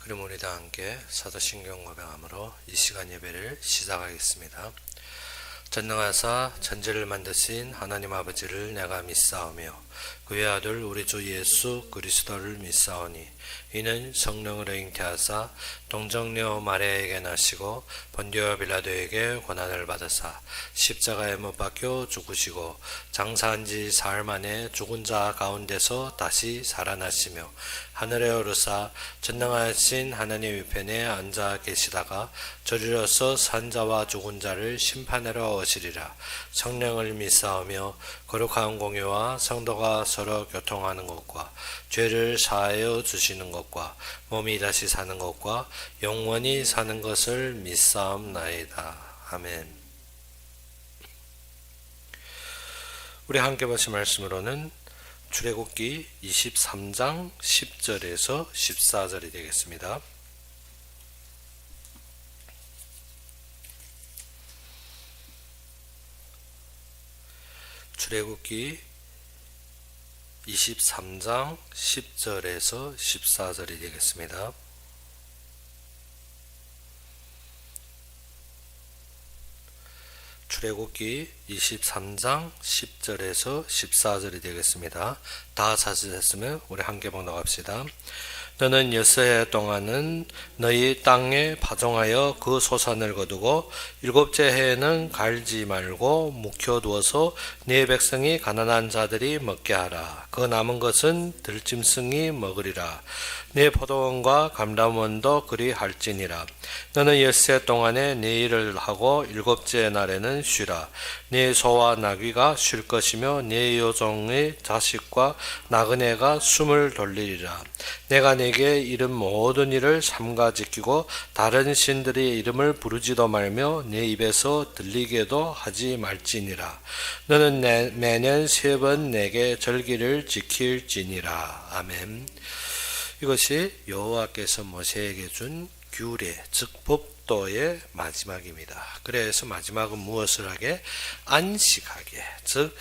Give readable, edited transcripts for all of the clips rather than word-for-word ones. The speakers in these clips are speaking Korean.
그럼 우리 다 함께 사도신경 고백함으로 이 시간 예배를 시작하겠습니다. 전능하사 천지를 만드신 하나님 아버지를 내가 믿사오며 그의 아들 우리 주 예수 그리스도를 믿사오니 이는 성령으로 잉태하사 동정녀 마리아에게 나시고 본디오 빌라도에게 고난을 받으사 십자가에 못 박혀 죽으시고 장사한 지 사흘 만에 죽은 자 가운데서 다시 살아나시며 하늘에 오르사 전능하신 하나님 우편에 앉아 계시다가 저리로서 산 자와 죽은 자를 심판하러 오시리라. 성령을 믿사오며 거룩한 공유와 성도가 서로 교통하는 것과 죄를 사하여 주시는 것과 몸이 다시 사는 것과 영원히 사는 것을 믿사옵나이다. 아멘. 우리 함께 보신 말씀으로는 출애굽기 23장 10절에서 14절이 되겠습니다. 출애굽기 23장 10절에서 14절이 되겠습니다. 출애굽기 23장 10절에서 14절이 되겠습니다. 다 찾으셨으면 우리 함께 봉독합시다. 너는 여섯해 동안은 너희 땅에 파종하여 그 소산을 거두고 일곱째 해에는 갈지 말고 묵혀두어서 네 백성이 가난한 자들이 먹게 하라. 그 남은 것은 들짐승이 먹으리라. 네 포도원과 감람원도 그리 할지니라. 너는 엿새 동안에 네 일을 하고 일곱째 날에는 쉬라. 네 소와 나귀가 쉴 것이며 네 여종의 자식과 나그네가 숨을 돌리리라. 내가 네게 이른 모든 일을 삼가 지키고 다른 신들의 이름을 부르지도 말며 네 입에서 들리게도 하지 말지니라. 너는 매년 3번 내게 절기를 지킬지니라. 아멘. 이것이 여호와께서 모세에게 준 규례, 즉 법도의 마지막입니다. 그래서 마지막은 무엇을 하게? 안식하게. 즉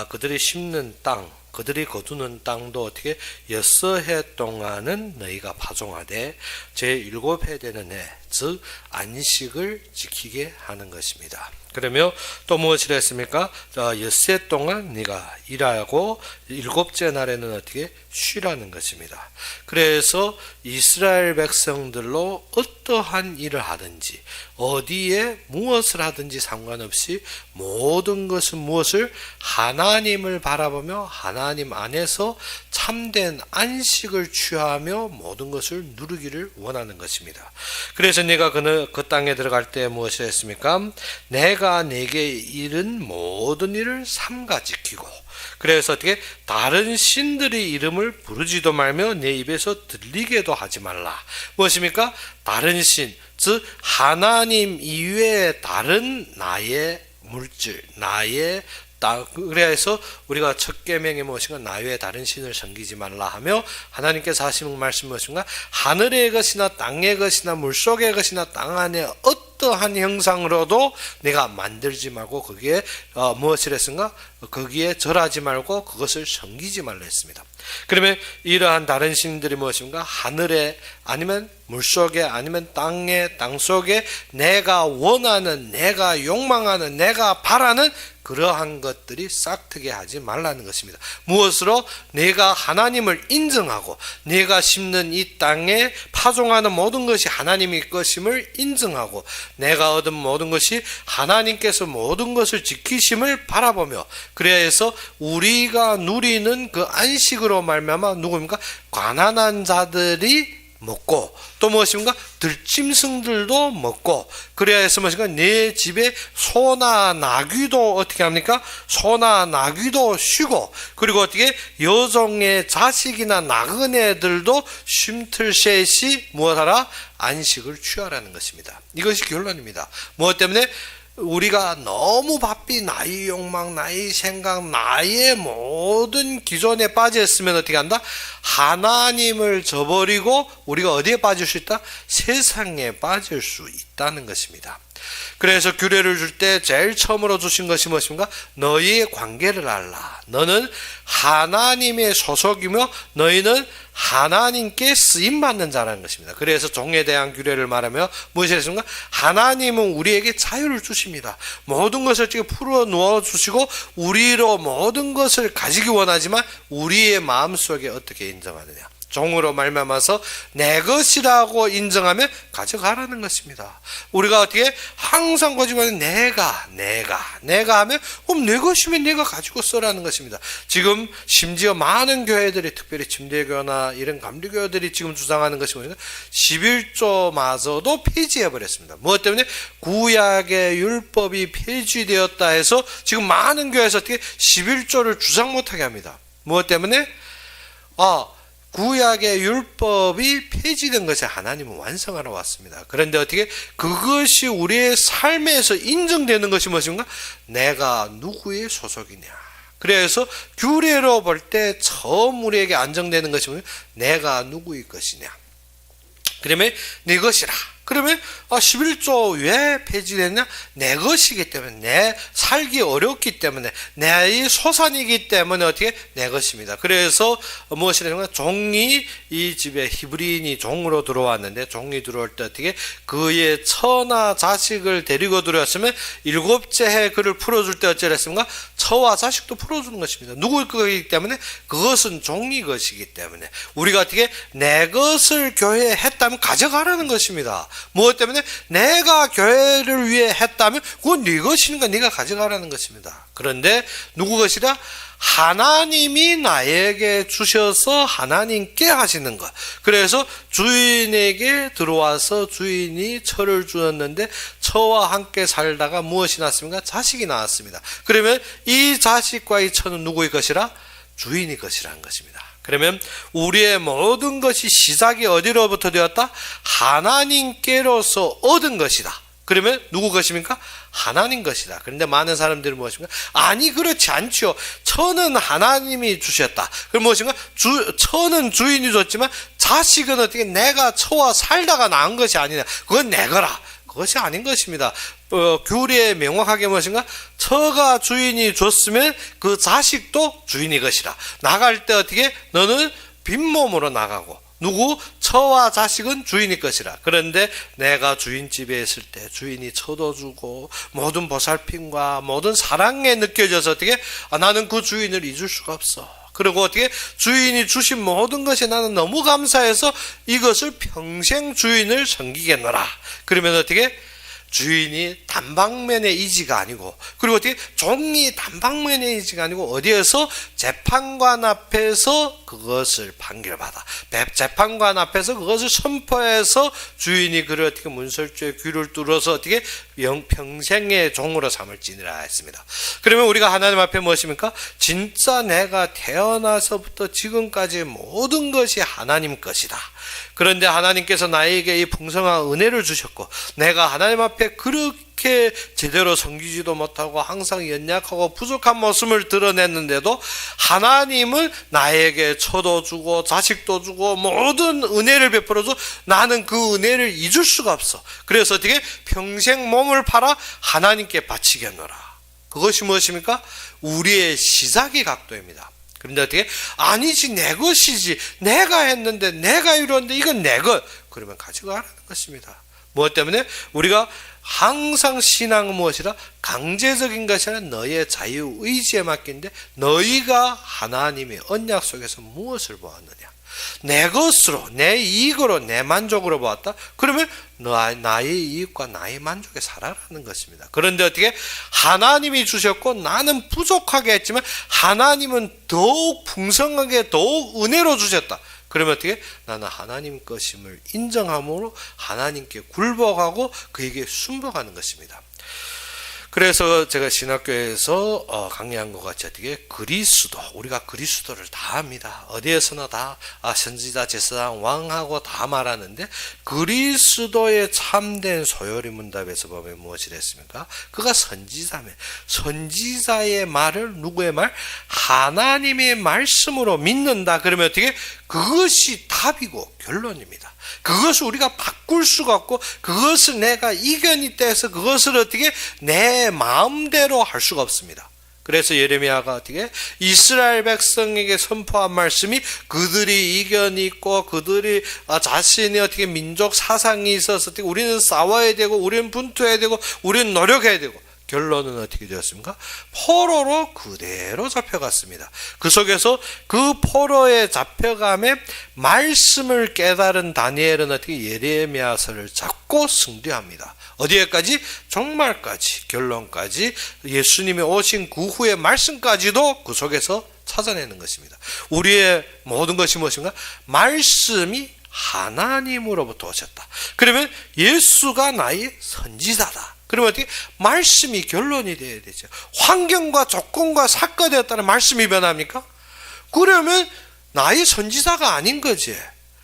그들이 심는 땅, 그들이 거두는 땅도 어떻게 6해 동안은 너희가 파종하되 제7해 되는 해, 즉 안식을 지키게 하는 것입니다. 그러면 또 무엇을 했습니까? 6해 동안 네가 일하고 7째 날에는 어떻게 쉬라는 것입니다. 그래서 이스라엘 백성들로 어떠한 일을 하든지 어디에 무엇을 하든지 상관없이 모든 것은 무엇을? 하나님을 바라보며 하나님 안에서 참된 안식을 취하며 모든 것을 누리기를 원하는 것입니다. 그래서 네가 그 땅에 들어갈 때 무엇을 했습니까? 내가 네게 이른 모든 일을 삼가 지키고, 그래서 어떻게 다른 신들의 이름을 부르지도 말며 내 입에서 들리게도 하지 말라. 무엇입니까? 다른 신, 즉 하나님 이외에 다른 나의 물질, 나의 그래서 우리가 첫 계명이 무엇인가? 나 외에 다른 신을 섬기지 말라 하며 하나님께서 하시는 말씀이 무엇인가? 하늘의 것이나 땅의 것이나 물속의 것이나 땅 안에 어떠한 형상으로도 내가 만들지 말고 거기에 무엇을 했는가? 거기에 절하지 말고 그것을 섬기지 말라 했습니다. 그러면 이러한 다른 신들이 무엇인가? 하늘에 아니면 물속에 아니면 땅에 땅속에 내가 원하는, 내가 욕망하는, 내가 바라는 그러한 것들이 싹트게 하지 말라는 것입니다. 무엇으로? 내가 하나님을 인정하고 내가 심는 이 땅에 파종하는 모든 것이 하나님의 것임을 인정하고 내가 얻은 모든 것이 하나님께서 모든 것을 지키심을 바라보며, 그래서 우리가 누리는 그 안식으로 말미암아 누구입니까? 가난한 자들이 먹고 또 무엇입니까? 들짐승들도 먹고, 그래야 해서 무엇인가? 내 집에 소나 나귀도 어떻게 합니까? 소나 나귀도 쉬고, 그리고 어떻게 여종의 자식이나 나그네들도 쉼틀셋이 무엇하라? 안식을 취하라는 것입니다. 이것이 결론입니다. 무엇 때문에? 우리가 너무 바삐 나의 욕망, 나의 생각, 나의 모든 기존에 빠져 있으면 어떻게 한다? 하나님을 저버리고 우리가 어디에 빠질 수 있다? 세상에 빠질 수 있다는 것입니다. 그래서 규례를 줄 때 제일 처음으로 주신 것이 무엇입니까? 너희의 관계를 알라. 너는 하나님의 소속이며 너희는 하나님께 쓰임받는 자라는 것입니다. 그래서 종에 대한 규례를 말하며 무엇이 했습니까? 하나님은 우리에게 자유를 주십니다. 모든 것을 풀어 놓아 주시고 우리로 모든 것을 가지기 원하지만 우리의 마음속에 어떻게 인정하느냐? 종으로 말미암아서 내 것이라고 인정하면 가져가라는 것입니다. 우리가 어떻게 항상 가지고 내가 하면 그럼 내 것이면 내가 가지고 써라는 것입니다. 지금 심지어 많은 교회들이 특별히 침례교나 이런 감리교회들이 지금 주장하는 것이 뭐냐? 11조마저도 폐지해버렸습니다. 무엇 때문에? 구약의 율법이 폐지되었다 해서 지금 많은 교회에서 어떻게 11조를 주장 못하게 합니다. 무엇 때문에? 구약의 율법이 폐지된 것을 하나님은 완성하러 왔습니다. 그런데 어떻게 그것이 우리의 삶에서 인정되는 것이 무엇인가? 내가 누구의 소속이냐. 그래서 규례로 볼 때 처음 우리에게 안정되는 것이 뭐냐? 내가 누구의 것이냐. 그러면 내 것이라. 그러면 11조 왜 폐지됐냐? 내 것이기 때문에, 내 살기 어렵기 때문에, 내 소산이기 때문에 어떻게? 내 것입니다. 그래서 무엇이냐면 종이 이 집에 히브리인이 종으로 들어왔는데 종이 들어올 때 어떻게? 그의 처나 자식을 데리고 들어왔으면 7째 해 그를 풀어줄 때 어쩌랬습니까? 처와 자식도 풀어주는 것입니다. 누구의 것이기 때문에? 그것은 종이 것이기 때문에 우리가 어떻게? 내 것을 교회에 했다면 가져가라는 것입니다. 무엇 때문에? 내가 교회를 위해 했다면 그건 네 것이니까 네가 가져가라는 것입니다. 그런데 누구 것이라? 하나님이 나에게 주셔서 하나님께 하시는 것. 그래서 주인에게 들어와서 주인이 처를 주었는데 처와 함께 살다가 무엇이 났습니까? 자식이 나왔습니다. 그러면 이 자식과 이 처는 누구의 것이라? 주인의 것이라는 것입니다. 그러면 우리의 모든 것이 시작이 어디로부터 되었다? 하나님께로서 얻은 것이다. 그러면 누구 것입니까? 하나님 것이다. 그런데 많은 사람들은 무엇인가? 아니 그렇지 않죠. 처는 하나님이 주셨다. 그럼 무엇인가? 처는 주인이 줬지만 자식은 어떻게 내가 처와 살다가 낳은 것이 아니냐. 그건 내 거라. 그것이 아닌 것입니다. 규례에 명확하게 무엇인가? 처가 주인이 줬으면 그 자식도 주인이 것이라. 나갈 때 어떻게? 너는 빈몸으로 나가고 누구? 처와 자식은 주인이 것이라. 그런데 내가 주인집에 있을 때 주인이 처도 주고 모든 보살핌과 모든 사랑에 느껴져서 어떻게? 나는 그 주인을 잊을 수가 없어. 그리고 어떻게? 주인이 주신 모든 것에 나는 너무 감사해서 이것을 평생 주인을 섬기겠노라. 그러면 어떻게? 주인이 단방면의 의지가 아니고, 그리고 어떻게? 종이 단방면의 의지가 아니고 어디에서? 재판관 앞에서 그것을 판결받아 재판관 앞에서 그것을 선포해서 주인이 그를 어떻게 문설주의 귀를 뚫어서 어떻게? 평생의 종으로 삼을지니라 했습니다. 그러면 우리가 하나님 앞에 무엇입니까? 진짜 내가 태어나서부터 지금까지 모든 것이 하나님 것이다. 그런데 하나님께서 나에게 이 풍성한 은혜를 주셨고 내가 하나님 앞에 그렇게 제대로 섬기지도 못하고 항상 연약하고 부족한 모습을 드러냈는데도 하나님은 나에게 처도 주고 자식도 주고 모든 은혜를 베풀어서 나는 그 은혜를 잊을 수가 없어. 그래서 어떻게? 평생 몸을 팔아 하나님께 바치겠노라. 그것이 무엇입니까? 우리의 시작의 각도입니다. 그런데 어떻게? 아니지, 내 것이지. 내가 했는데, 내가 이루었는데, 이건 내 것. 그러면 가져가라는 것입니다. 무엇 때문에? 우리가 항상 신앙은 무엇이라? 강제적인 것이 아니라 너의 자유의지에 맡긴데, 너희가 하나님의 언약 속에서 무엇을 보았느냐? 내 것으로, 내 이익으로, 내 만족으로 보았다? 그러면 나의 이익과 나의 만족에 살아라는 것입니다. 그런데 어떻게? 하나님이 주셨고 나는 부족하게 했지만 하나님은 더욱 풍성하게 더욱 은혜로 주셨다. 그러면 어떻게? 나는 하나님 것임을 인정함으로 하나님께 굴복하고 그에게 순복하는 것입니다. 그래서 제가 신학교에서 강의한 것 같이 어떻게? 그리스도, 우리가 그리스도를 다 합니다. 어디에서나 다 선지자, 제사장, 왕하고 다 말하는데 그리스도의 참된 소요리 문답에서 보면 무엇이 됐습니까? 그가 선지자며 선지자의 말을 누구의 말? 하나님의 말씀으로 믿는다. 그러면 어떻게? 그것이 답이고 결론입니다. 그것을 우리가 바꿀 수가 없고 그것을 내가 이겨냈다 해서 그것을 어떻게 내 마음대로 할 수가 없습니다. 그래서 예레미야가 어떻게 이스라엘 백성에게 선포한 말씀이 그들이 이겨냈고 그들이 자신의 어떻게 민족 사상이 있어서 어떻게 우리는 싸워야 되고 우리는 분투해야 되고 우리는 노력해야 되고 결론은 어떻게 되었습니까? 포로로 그대로 잡혀갔습니다. 그 속에서 그 포로에 잡혀감에 말씀을 깨달은 다니엘은 어떻게 예레미야서를 잡고 승리합니다. 어디에까지? 종말까지, 결론까지, 예수님이 오신 그 후의 말씀까지도 그 속에서 찾아내는 것입니다. 우리의 모든 것이 무엇인가? 말씀이 하나님으로부터 오셨다. 그러면 예수가 나의 선지자다. 그러면 어떻게? 말씀이 결론이 되어야 되죠. 환경과 조건과 사건에 따른 말씀이 변합니까? 그러면 나의 선지자가 아닌 거지.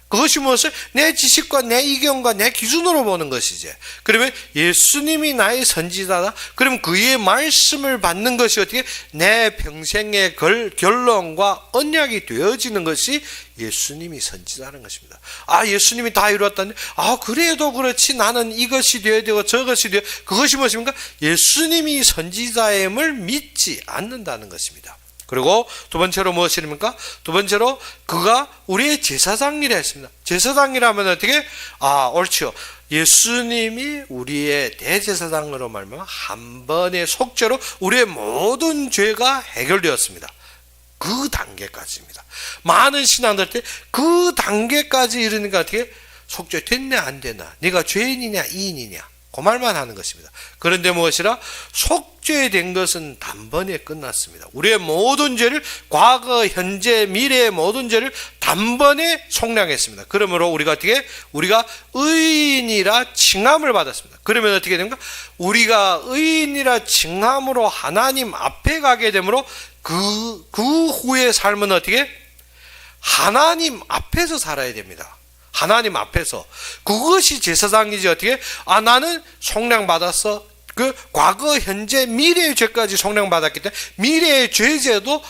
그것이 무엇을? 내 지식과 내 의견과 내 기준으로 보는 것이지. 그러면 예수님이 나의 선지자다. 그럼 그의 말씀을 받는 것이 어떻게? 내 평생의 결론과 언약이 되어지는 것이 예수님이 선지자라는 것입니다. 예수님이 다 이루었다는데 그래도 그렇지 나는 이것이 되어야 되고 저것이 되어 그것이 무엇입니까? 예수님이 선지자임을 믿지 않는다는 것입니다. 그리고 두 번째로 무엇입니까? 두 번째로 그가 우리의 제사장이라 했습니다. 제사장이라면 어떻게? 옳지요. 예수님이 우리의 대제사장으로 말하면 한 번의 속죄로 우리의 모든 죄가 해결되었습니다. 그 단계까지입니다. 많은 신앙들 때 그 단계까지 이르니까 어떻게? 속죄 됐냐 안 되나? 네가 죄인이냐 이인이냐? 그 말만 하는 것입니다. 그런데 무엇이라? 속죄된 것은 단번에 끝났습니다. 우리의 모든 죄를 과거, 현재, 미래의 모든 죄를 단번에 속량했습니다. 그러므로 우리가 어떻게? 우리가 의인이라 칭함을 받았습니다. 그러면 어떻게 됩니까? 우리가 의인이라 칭함으로 하나님 앞에 가게 되므로 그 후의 삶은 어떻게? 하나님 앞에서 살아야 됩니다. 하나님 앞에서. 그것이 제사장이지 어떻게? 나는 속량받았어. 그 과거, 현재, 미래의 죄까지 속량받았기 때문에 미래의 죄제도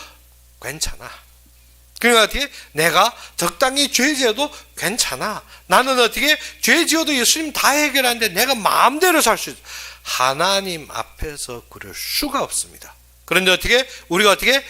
괜찮아. 그러니까 어떻게? 내가 적당히 죄제도 괜찮아. 나는 어떻게? 죄 지어도 예수님 다 해결하는데 내가 마음대로 살 수 있어. 하나님 앞에서 그럴 수가 없습니다. 그런데 어떻게? 우리가 어떻게?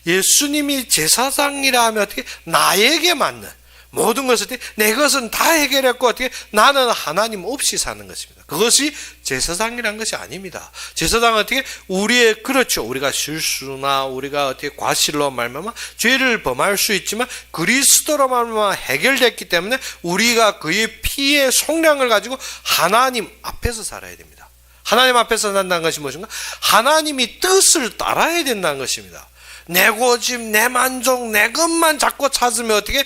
예수님이 제사장이라 하면 어떻게? 나에게 맞는 모든 것을 내 것은 다 해결했고 어떻게 나는 하나님 없이 사는 것입니다. 그것이 제사장이라는 것이 아닙니다. 제사장은 어떻게 우리의 그렇죠. 우리가 실수나 우리가 어떻게 과실로 말미암아 죄를 범할 수 있지만 그리스도로 말미암아 해결됐기 때문에 우리가 그의 피의 속량을 가지고 하나님 앞에서 살아야 됩니다. 하나님 앞에서 산다는 것이 무엇인가? 하나님이 뜻을 따라야 된다는 것입니다. 내 고집, 내 만족, 내 것만 자꾸 찾으면 어떻게?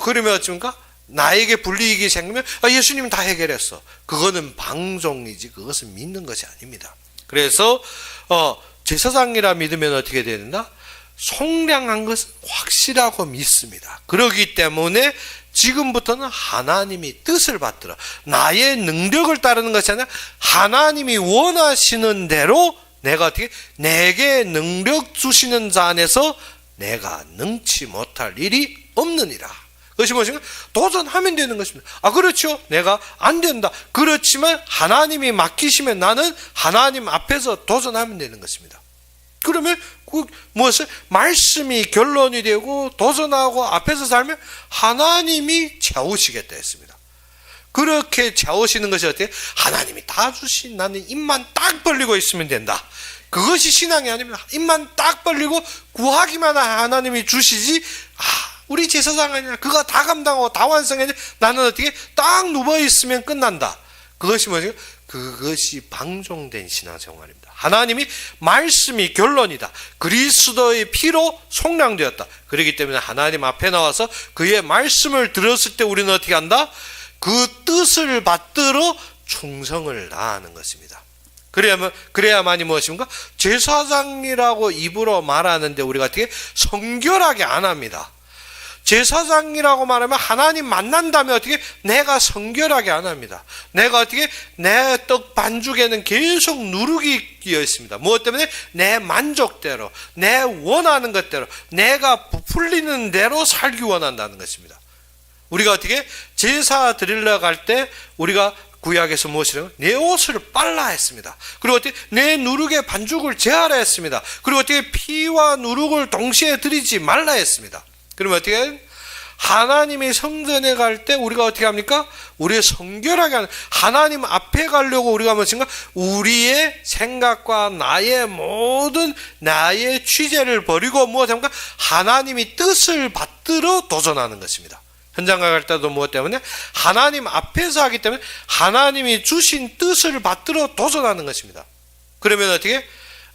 그러면 어떻습니까? 나에게 불이익이 생기면 예수님은 다 해결했어. 그거는 방종이지 그것은 믿는 것이 아닙니다. 그래서 제사장이라 믿으면 어떻게 돼야 된다? 속량한 것은 확실하고 믿습니다. 그렇기 때문에 지금부터는 하나님이 뜻을 받들어 나의 능력을 따르는 것이 아니라 하나님이 원하시는 대로 내가 어떻게? 내게 능력 주시는 자 안에서 내가 능치 못할 일이 없느니라. 그것이 무엇인가? 도전하면 되는 것입니다. 그렇죠. 내가 안 된다. 그렇지만 하나님이 맡기시면 나는 하나님 앞에서 도전하면 되는 것입니다. 그러면 무엇을? 말씀이 결론이 되고 도전하고 앞에서 살면 하나님이 채우시겠다 했습니다. 그렇게 채우시는 것이 어때요? 하나님이 다 주신 나는 입만 딱 벌리고 있으면 된다. 그것이 신앙이 아닙니다. 입만 딱 벌리고 구하기만 하면 하나님이 주시지. 우리 제사장 아니야. 그가 다 감당하고 다 완성했는데 나는 어떻게 딱 누워 있으면 끝난다. 그것이 뭐죠? 그것이 방종된 신앙생활입니다. 하나님이 말씀이 결론이다. 그리스도의 피로 속량되었다. 그렇기 때문에 하나님 앞에 나와서 그의 말씀을 들었을 때 우리는 어떻게 한다? 그 뜻을 받들어 충성을 다하는 것입니다. 그래야만이 무엇입니까? 제사장이라고 입으로 말하는데 우리가 어떻게 성결하게 안 합니다. 제사장이라고 말하면 하나님 만난다면 어떻게 내가 성결하게 안 합니다. 내가 어떻게 내 떡 반죽에는 계속 누룩이 끼어 있습니다. 무엇 때문에? 내 만족대로, 내 원하는 것대로, 내가 부풀리는 대로 살기 원한다는 것입니다. 우리가 어떻게 제사 드리러 갈 때 우리가 구약에서 무엇이라고? 내 옷을 빨라 했습니다. 그리고 어떻게 내 누룩의 반죽을 제하라 했습니다. 그리고 어떻게 피와 누룩을 동시에 드리지 말라 했습니다. 그러면 어떻게 하나님이 성전에 갈 때 우리가 어떻게 합니까? 우리의 성결하게 하는, 하나님 앞에 가려고 우리가 무엇인가? 우리의 생각과 나의 모든 나의 취재를 버리고 무엇합니까? 하나님이 뜻을 받들어 도전하는 것입니다. 현장 갈 때도 무엇 때문에? 하나님 앞에서 하기 때문에 하나님이 주신 뜻을 받들어 도전하는 것입니다. 그러면 어떻게?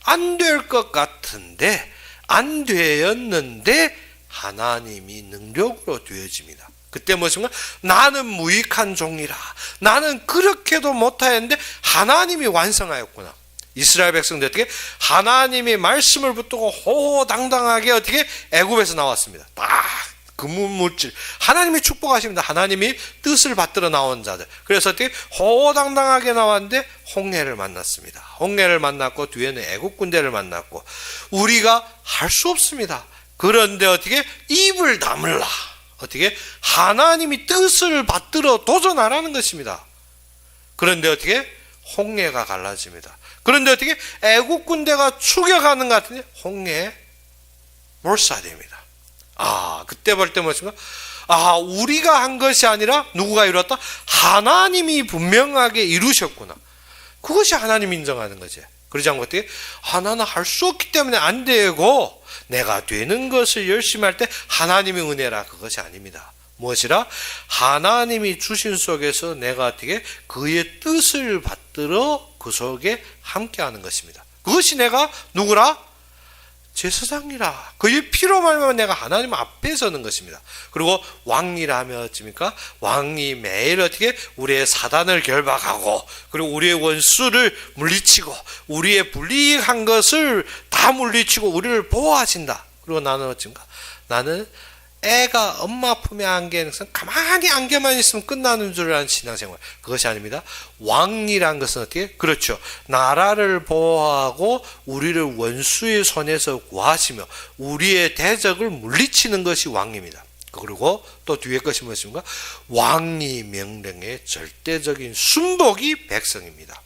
안 될 것 같은데, 안 되었는데 하나님이 능력으로 되어집니다. 그때 무엇인가? 나는 무익한 종이라. 나는 그렇게도 못하였는데 하나님이 완성하였구나. 이스라엘 백성들 어떻게? 하나님의 말씀을 붙들고 호호당당하게 어떻게? 애굽에서 나왔습니다. 딱 금물질 하나님이 축복하십니다. 하나님이 뜻을 받들어 나온 자들. 그래서 어떻게 호호당당하게 나왔는데 홍해를 만났습니다. 홍해를 만났고 뒤에는 애국 군대를 만났고 우리가 할 수 없습니다. 그런데 어떻게 입을 다물라. 어떻게 하나님이 뜻을 받들어 도전하라는 것입니다. 그런데 어떻게 홍해가 갈라집니다. 그런데 어떻게 애국 군대가 추격하는 것 같은데 홍해에 몰사됩니다. 그때 볼 때 무엇인가? 우리가 한 것이 아니라 누구가 이루었다? 하나님이 분명하게 이루셨구나. 그것이 하나님 인정하는 거지. 그러지 않고 어떻게? 나는 할 수 없기 때문에 안 되고 내가 되는 것을 열심히 할 때 하나님의 은혜라. 그것이 아닙니다. 무엇이라? 하나님이 주신 속에서 내가 어떻게 그의 뜻을 받들어 그 속에 함께하는 것입니다. 그것이 내가 누구라? 제사장이라. 그의 피로 말미암아 내가 하나님 앞에 서는 것입니다. 그리고 왕이라 하면 어찌입니까? 왕이 매일 어떻게 우리의 사단을 결박하고 그리고 우리의 원수를 물리치고 우리의 불이익한 것을 다 물리치고 우리를 보호하신다. 그리고 나는 어찌입니까? 나는 애가 엄마 품에 안겨 있는 가만히 안겨만 있으면 끝나는 줄 아는 신앙생활. 그것이 아닙니다. 왕이란 것은 어떻게? 그렇죠. 나라를 보호하고 우리를 원수의 손에서 구하시며 우리의 대적을 물리치는 것이 왕입니다. 그리고 또 뒤에 것이 무엇입니까? 왕이 명령의 절대적인 순복이 백성입니다.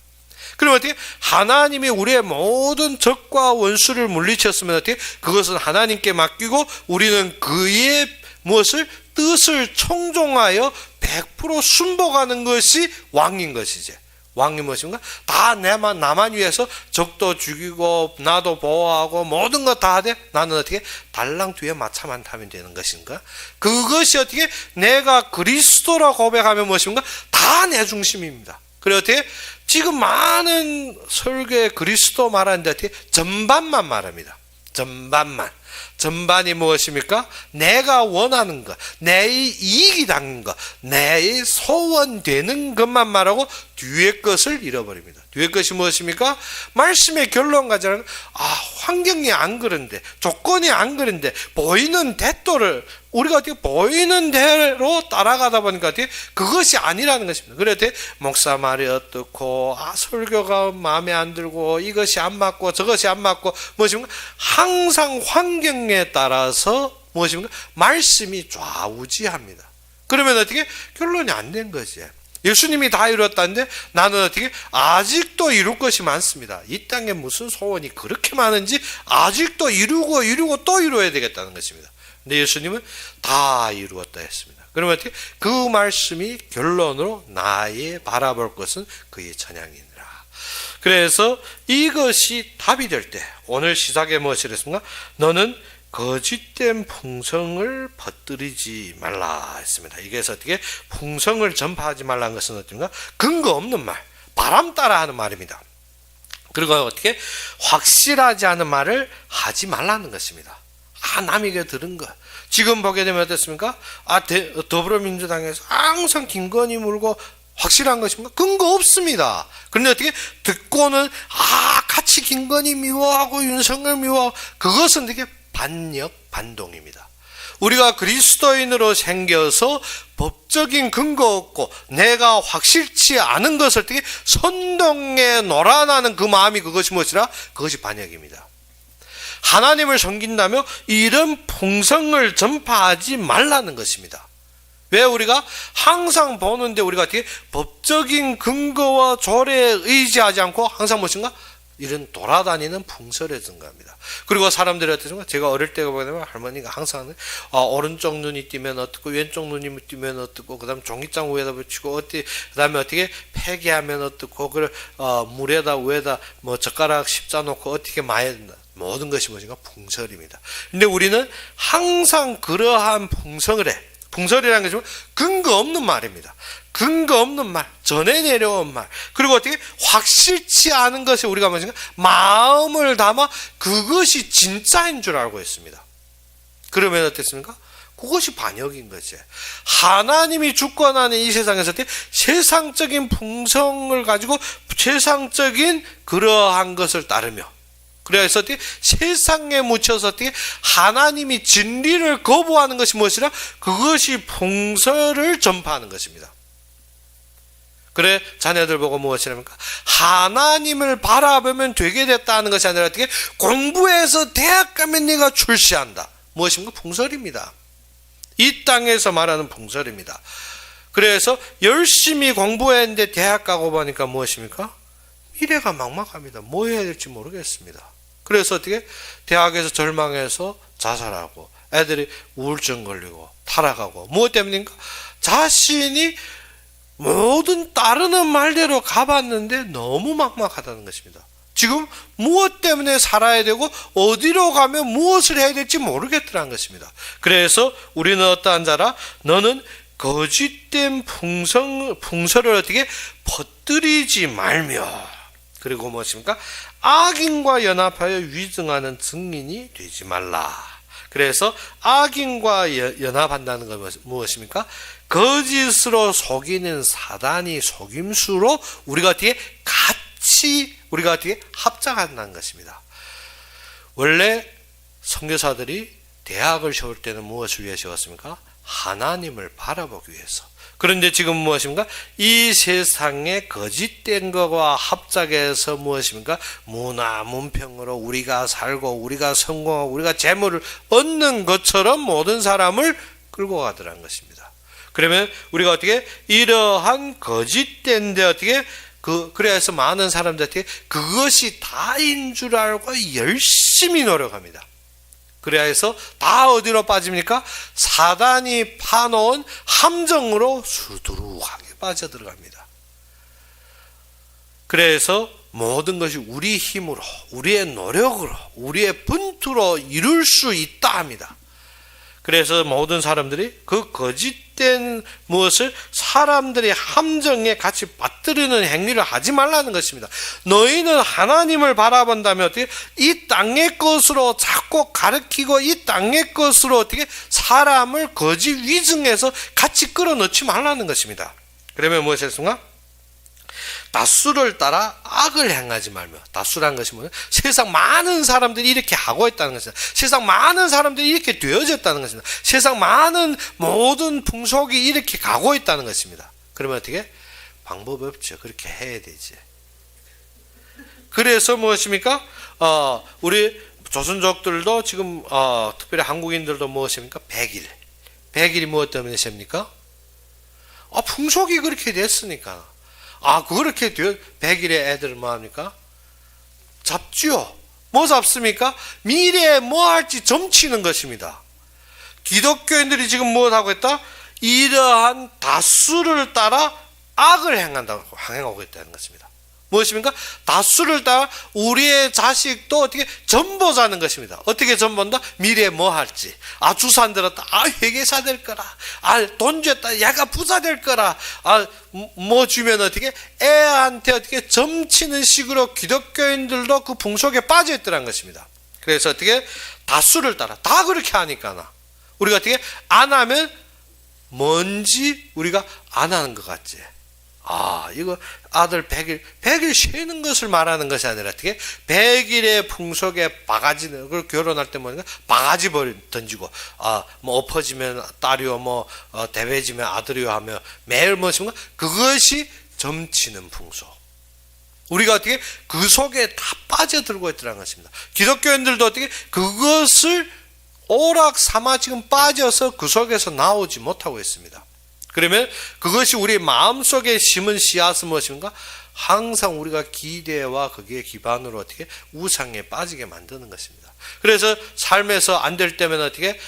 그럼 어떻게? 하나님이 우리의 모든 적과 원수를 물리쳤으면 어떻게? 그것은 하나님께 맡기고 우리는 그의 무엇을? 뜻을 청종하여 100% 순복하는 것이 왕인 것이지. 왕이 무엇인가? 다 나만 위해서 적도 죽이고 나도 보호하고 모든 것 다 하되 나는 어떻게? 달랑 뒤에 마차만 타면 되는 것인가? 그것이 어떻게? 내가 그리스도라 고백하면 무엇인가? 다 내 중심입니다. 그래 어떻게? 지금 많은 설교에 그리스도 말하는데 어떻게? 전반만 말합니다. 전반이 무엇입니까? 내가 원하는 것, 내 이익이 닿는 것, 내 소원되는 것만 말하고 뒤의 것을 잃어버립니다. 뒤의 것이 무엇입니까? 말씀의 결론 가져가는 환경이 안 그런데, 조건이 안 그런데, 보이는 대도를 우리가 어떻게 보이는 대로 따라가다 보니까 어떻게 그것이 아니라는 것입니다. 그래 어떻게 목사 말이 어떻고 설교가 마음에 안 들고 이것이 안 맞고 저것이 안 맞고 무엇입니까? 항상 환경에 따라서 무엇입니까? 말씀이 좌우지합니다. 그러면 어떻게 결론이 안 된 거지. 예수님이 다 이루었다는데 나는 어떻게 아직도 이룰 것이 많습니다. 이 땅에 무슨 소원이 그렇게 많은지 아직도 이루고 또 이루어야 되겠다는 것입니다. 근데 예수님은 다 이루었다 했습니다. 그러면 어떻게? 그 말씀이 결론으로 나의 바라볼 것은 그의 찬양이니라. 그래서 이것이 답이 될 때 오늘 시작에 무엇을 했습니까? 너는 거짓된 풍성을 퍼뜨리지 말라 했습니다. 이게서 어떻게? 풍성을 전파하지 말라는 것은 어떤가? 근거 없는 말, 바람 따라 하는 말입니다. 그리고 어떻게? 확실하지 않은 말을 하지 말라는 것입니다. 남에게 들은 것. 지금 보게 되면 어떻습니까? 더불어민주당에서 항상 김건희 물고 확실한 것입니까? 근거 없습니다. 그런데 어떻게? 듣고는 같이 김건희 미워하고 윤석열 미워하고 그것은 되게 반역 반동입니다. 우리가 그리스도인으로 생겨서 법적인 근거 없고 내가 확실치 않은 것을 어떻게 선동에 놀아나는 그 마음이 그것이 무엇이라? 그것이 반역입니다. 하나님을 섬긴다며 이런 풍성을 전파하지 말라는 것입니다. 왜? 우리가 항상 보는데 우리가 어떻게 법적인 근거와 조례에 의지하지 않고 항상 무엇인가? 이런 돌아다니는 풍설에 증가합니다. 그리고 사람들이 어떻습니까? 제가 어릴 때 보면 할머니가 항상 오른쪽 눈이 띄면 어떻고 왼쪽 눈이 띄면 어떻고 그다음 종이장 위에다 붙이고 그다음에 어떻게 폐기하면 어떻고 물에다 위에다 뭐 젓가락 십자 놓고 어떻게 마야 된다. 모든 것이 무엇인가? 풍설입니다. 근데 우리는 항상 그러한 풍성을 해. 풍설이라는 것은 근거 없는 말입니다. 근거 없는 말, 전해 내려온 말, 그리고 어떻게 확실치 않은 것에 우리가 무엇인가? 마음을 담아 그것이 진짜인 줄 알고 있습니다. 그러면 어떻습니까? 그것이 반역인 거지. 하나님이 주권하는 이 세상에서 세상적인 풍성을 가지고 세상적인 그러한 것을 따르며 그래서 세상에 묻혀서 하나님이 진리를 거부하는 것이 무엇이라? 그것이 풍설을 전파하는 것입니다. 그래 자녀들 보고 무엇이랍니까? 하나님을 바라보면 되게 됐다는 것이 아니라 어떻게 공부해서 대학 가면 네가 출세한다. 무엇입니까? 풍설입니다. 이 땅에서 말하는 풍설입니다. 그래서 열심히 공부했는데 대학 가고 보니까 무엇입니까? 미래가 막막합니다. 뭐 해야 될지 모르겠습니다. 그래서 어떻게 대학에서 절망해서 자살하고 애들이 우울증 걸리고 타락하고 무엇 때문인가? 자신이 모든 따르는 말대로 가봤는데 너무 막막하다는 것입니다. 지금 무엇 때문에 살아야 되고 어디로 가면 무엇을 해야 될지 모르겠더라는 것입니다. 그래서 우리는 어떠한 자라? 너는 거짓된 풍설을 어떻게 퍼뜨리지 말며 그리고 무엇입니까? 악인과 연합하여 위증하는 증인이 되지 말라. 그래서 악인과 연합한다는 건 무엇입니까? 거짓으로 속이는 사단이 속임수로 우리가 어떻게 우리가 어떻게 합작한다는 것입니다. 원래 선교사들이 대학을 세울 때는 무엇을 위해 세웠습니까? 하나님을 바라보기 위해서. 그런데 지금 무엇입니까? 이 세상에 거짓된 것과 합작해서 무엇입니까? 문화, 문평으로 우리가 살고 우리가 성공하고 우리가 재물을 얻는 것처럼 모든 사람을 끌고 가더라는 것입니다. 그러면 우리가 어떻게 이러한 거짓된 데 어떻게 그래서 많은 사람들한테 그것이 다인 줄 알고 열심히 노력합니다. 그래야 해서 다 어디로 빠집니까? 사단이 파놓은 함정으로 수두룩하게 빠져들어갑니다. 그래서 모든 것이 우리 힘으로, 우리의 노력으로, 우리의 분투로 이룰 수 있다 합니다. 그래서 모든 사람들이 그 거짓된 무엇을 사람들의 함정에 같이 받들이는 행위를 하지 말라는 것입니다. 너희는 하나님을 바라본다면 어떻게 이 땅의 것으로 자꾸 가르치고 이 땅의 것으로 어떻게 사람을 거짓 위증해서 같이 끌어넣지 말라는 것입니다. 그러면 무엇이었습니까? 다수를 따라 악을 행하지 말며. 다수란 것이 뭐냐? 세상 많은 사람들이 이렇게 하고 있다는 것입니다. 세상 많은 사람들이 이렇게 되어졌다는 것입니다. 세상 많은 모든 풍속이 이렇게 가고 있다는 것입니다. 그러면 어떻게? 방법이 없죠. 그렇게 해야 되지. 그래서 무엇입니까? 우리 조선족들도 지금 특별히 한국인들도 무엇입니까? 100일. 100일이 무엇 때문에 셉니까? 풍속이 그렇게 됐으니까. 그렇게 100일에 애들을 뭐 합니까? 잡지요. 뭐 잡습니까? 미래에 뭐 할지 점치는 것입니다. 기독교인들이 지금 무엇하고 있다? 이러한 다수를 따라 악을 행하고 있다는 것입니다. 무엇입니까? 다수를 따라 우리의 자식도 어떻게 전보자는 것입니다. 어떻게 전본다? 미래에 뭐 할지. 주산 들었다. 회계사 될 거라. 돈 줬다. 얘가 부자 될 거라. 뭐 주면 어떻게 애한테 어떻게 점치는 식으로 기독교인들도 그 풍속에 빠져 있더란 것입니다. 그래서 어떻게 다수를 따라 다 그렇게 하니까 우리가 어떻게 안 하면 뭔지 우리가 안 하는 것 같지. 이거 아들 100일 쉬는 것을 말하는 것이 아니라 어떻게 100일의 풍속에 바가지는, 그걸 결혼할 때 뭐냐, 바가지 던지고, 뭐 엎어지면 딸이요, 뭐, 대배지면 아들이요 하며 매일 무엇인가? 그것이 점치는 풍속. 우리가 어떻게 그 속에 다 빠져들고 있더라는 것입니다. 기독교인들도 어떻게 그것을 오락 삼아 지금 빠져서 그 속에서 나오지 못하고 있습니다. 그러면 그것이 우리 마음속에 심은 씨앗은 무엇인가? 항상 우리가 기대와 거기에 기반으로 어떻게 우상에 빠지게 만드는 것입니다. 그래서 삶에서 안 될 때면 어떻게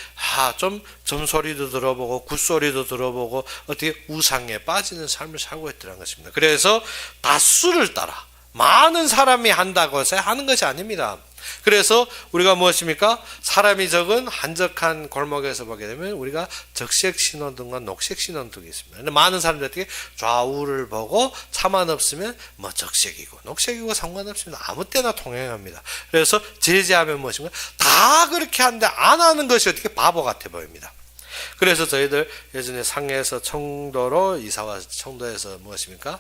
좀 점소리도 들어보고 굿소리도 들어보고 어떻게 우상에 빠지는 삶을 살고 있더라는 것입니다. 그래서 다수를 따라 많은 사람이 한다고 해서 하는 것이 아닙니다. 그래서 우리가 무엇입니까? 사람이 적은 한적한 골목에서 보게 되면 우리가 적색 신호등과 녹색 신호등이 있습니다. 근데 많은 사람들이 어떻게 좌우를 보고 차만 없으면 뭐 적색이고 녹색이고 상관없습니다. 아무 때나 통행합니다. 그래서 제재하면 무엇인가? 다 그렇게 하는데 안 하는 것이 어떻게 바보 같아 보입니다. 그래서 저희들 예전에 상해에서 청도로 이사와서 청도에서 무엇입니까?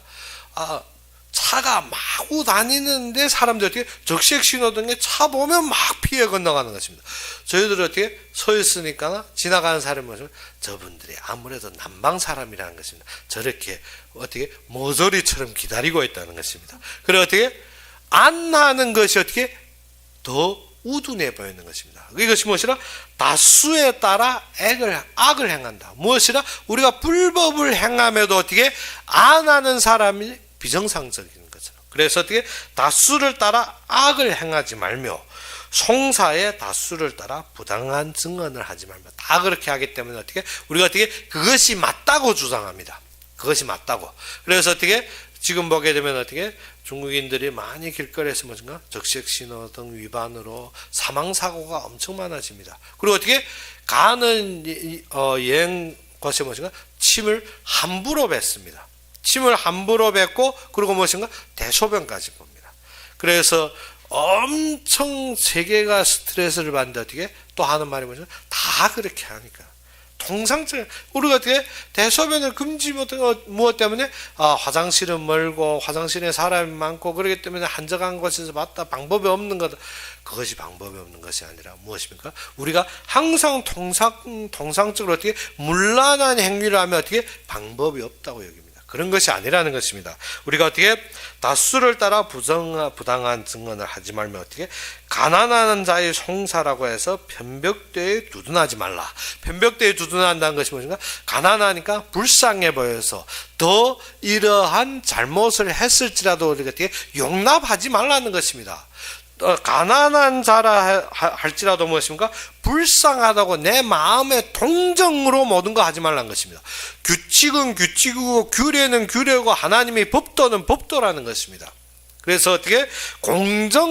차가 마구 다니는데 사람들이 어떻게 적색 신호등에 차 보면 막 피해 건너가는 것입니다. 저희들이 어떻게 서 있으니까 지나가는 사람이 뭐죠? 저분들이 아무래도 남방 사람이라는 것입니다. 저렇게 어떻게 모조리처럼 기다리고 있다는 것입니다. 그래 어떻게 안 하는 것이 어떻게 더 우둔해 보이는 것입니다. 이것이 무엇이라? 다수에 따라 악을 행한다. 무엇이라? 우리가 불법을 행함에도 어떻게 안 하는 사람이 비정상적인 것처럼. 그래서 어떻게 다수를 따라 악을 행하지 말며 송사의 다수를 따라 부당한 증언을 하지 말며 다 그렇게 하기 때문에 어떻게 우리가 어떻게 그것이 맞다고 주장합니다. 그것이 맞다고. 그래서 어떻게 지금 보게 되면 어떻게 중국인들이 많이 길거리에서 무슨가 적색 신호등 위반으로 사망 사고가 엄청 많아집니다. 그리고 어떻게 가는 여행 곳에 무슨가 침을 함부로 뱉습니다. 침을 함부로 뱉고 그리고 무엇인가 대소변까지 봅니다. 그래서 엄청 세계가 스트레스를 받는데 어떻게 또 하는 말이 뭐죠? 다 그렇게 하니까 통상적 우리가 어떻게 대소변을 금지 못한 거 무엇 때문에 화장실은 멀고 화장실에 사람이 많고 그렇기 때문에 한적한 곳에서 봤다 방법이 없는 거다. 그것이 방법이 없는 것이 아니라 무엇입니까? 우리가 항상 통상적으로 어떻게 문란한 행위를 하면 어떻게 방법이 없다고 여깁니다. 그런 것이 아니라는 것입니다. 우리가 어떻게 다수를 따라 부당한 증언을 하지 말며 어떻게 가난한 자의 송사라고 해서 편벽대에 두둔하지 말라. 편벽대에 두둔한다는 것이 무엇인가? 가난하니까 불쌍해 보여서 더 이러한 잘못을 했을지라도 우리가 어떻게 용납하지 말라는 것입니다. 가난한 자라 할지라도 무엇입니까? 불쌍하다고 내 마음의 동정으로 모든 거 하지 말라는 것입니다. 규칙은 규칙이고 규례는 규례고 하나님의 법도는 법도라는 것입니다. 그래서 어떻게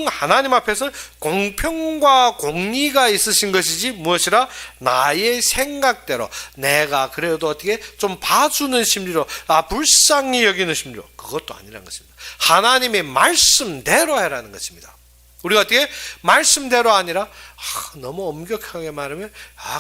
하나님 앞에서 공평과 공의가 있으신 것이지 무엇이라 나의 생각대로 내가 그래도 어떻게 좀 봐주는 심리로 불쌍히 여기는 심리로 그것도 아니라는 것입니다. 하나님의 말씀대로 해라는 것입니다. 우리가 어떻게 말씀대로 아니라 너무 엄격하게 말하면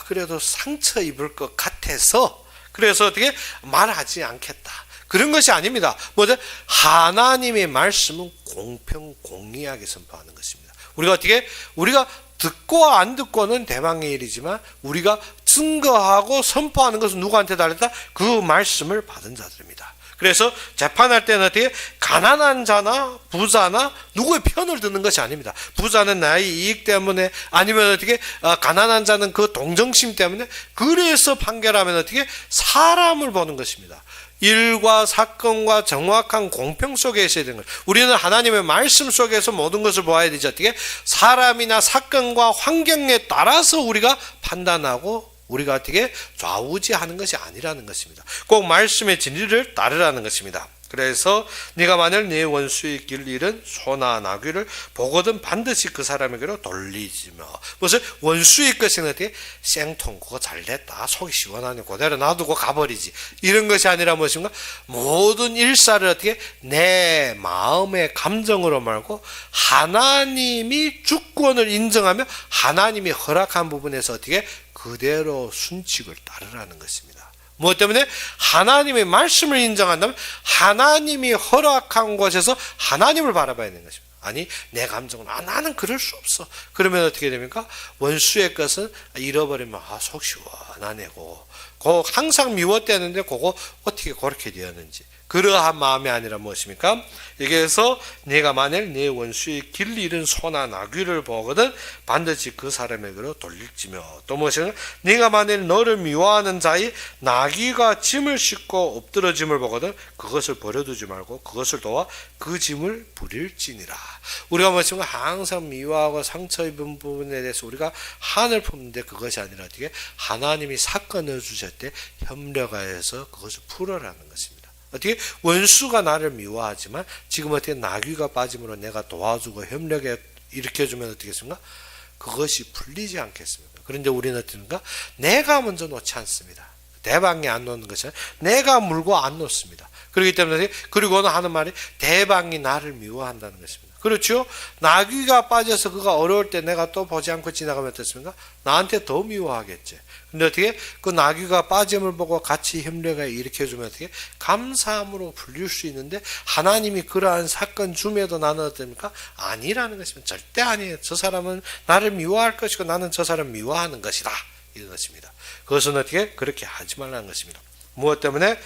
그래도 상처 입을 것 같아서 그래서 어떻게 말하지 않겠다. 그런 것이 아닙니다. 뭐죠? 하나님의 말씀은 공평 공의하게 선포하는 것입니다. 우리가 어떻게 우리가 듣고 안 듣고는 대망의 일이지만 우리가 증거하고 선포하는 것은 누구한테 달렸다? 그 말씀을 받은 자들입니다. 그래서 재판할 때는 어떻게 가난한 자나 부자나 누구의 편을 듣는 것이 아닙니다. 부자는 나의 이익 때문에 아니면 어떻게 가난한 자는 그 동정심 때문에 그래서 판결하면 어떻게 사람을 보는 것입니다. 일과 사건과 정확한 공평 속에 있어야 되는 거예요. 우리는 하나님의 말씀 속에서 모든 것을 보아야 되지 어떻게 사람이나 사건과 환경에 따라서 우리가 판단하고 우리가 어떻게 좌우지하는 것이 아니라는 것입니다. 꼭 말씀의 진리를 따르라는 것입니다. 그래서 네가 만일 네 원수의 길 잃은 소나 나귀를 보거든 반드시 그 사람에게로 돌리지마. 무슨 원수의 것은 어떻게 생통 그거 잘됐다 속이 시원하니 그대로 놔두고 가버리지 이런 것이 아니라 무엇인가 모든 일사를 어떻게 내 마음의 감정으로 말고 하나님이 주권을 인정하며 하나님이 허락한 부분에서 어떻게 그대로 순칙을 따르라는 것입니다. 무엇 때문에? 하나님의 말씀을 인정한다면 하나님이 허락한 곳에서 하나님을 바라봐야 되는 것입니다. 아니 내 감정은 나는 그럴 수 없어. 그러면 어떻게 됩니까? 원수의 것은 잃어버리면 속 시원하네고 항상 미웠대는데 그거 어떻게 그렇게 되었는지 그러한 마음이 아니라 무엇입니까? 여기에서 네가 만일 네 원수의 길 잃은 소나 나귀를 보거든 반드시 그 사람에게로 돌릴지며 또 무엇이냐? 네가 만일 너를 미워하는 자의 나귀가 짐을 싣고 엎드러짐을 보거든 그것을 버려두지 말고 그것을 도와 그 짐을 부릴지니라. 우리가 무엇인가 항상 미워하고 상처 입은 부분에 대해서 우리가 한을 품는데 그것이 아니라 어떻게 하나님이 사건을 주실 때 협력하여서 그것을 풀어라는 것입니다. 어떻게 원수가 나를 미워하지만 지금 어떻게 나귀가 빠짐으로 내가 도와주고 협력에 일으켜주면 어떻겠습니까? 그것이 풀리지 않겠습니까? 그런데 우리는 어떻습니까? 내가 먼저 놓지 않습니다. 대방이 안 놓는 것은 내가 물고 안 놓습니다. 그렇기 때문에 그리고는 하는 말이 대방이 나를 미워한다는 것입니다. 그렇죠? 나귀가 빠져서 그가 어려울 때 내가 또 보지 않고 지나가면 어떻습니까? 나한테 더 미워하겠지. 근데 어떻게 그 나귀가 빠짐을 보고 같이 협력을 일으켜주면 어떻게 감사함으로 불릴 수 있는데 하나님이 그러한 사건 줌에도 나는 어떻습니까? 아니라는 것입니다. 절대 아니에요. 저 사람은 나를 미워할 것이고 나는 저 사람 미워하는 것이다. 이런 것입니다. 그것은 어떻게 그렇게 하지 말라는 것입니다. 무엇 때문에?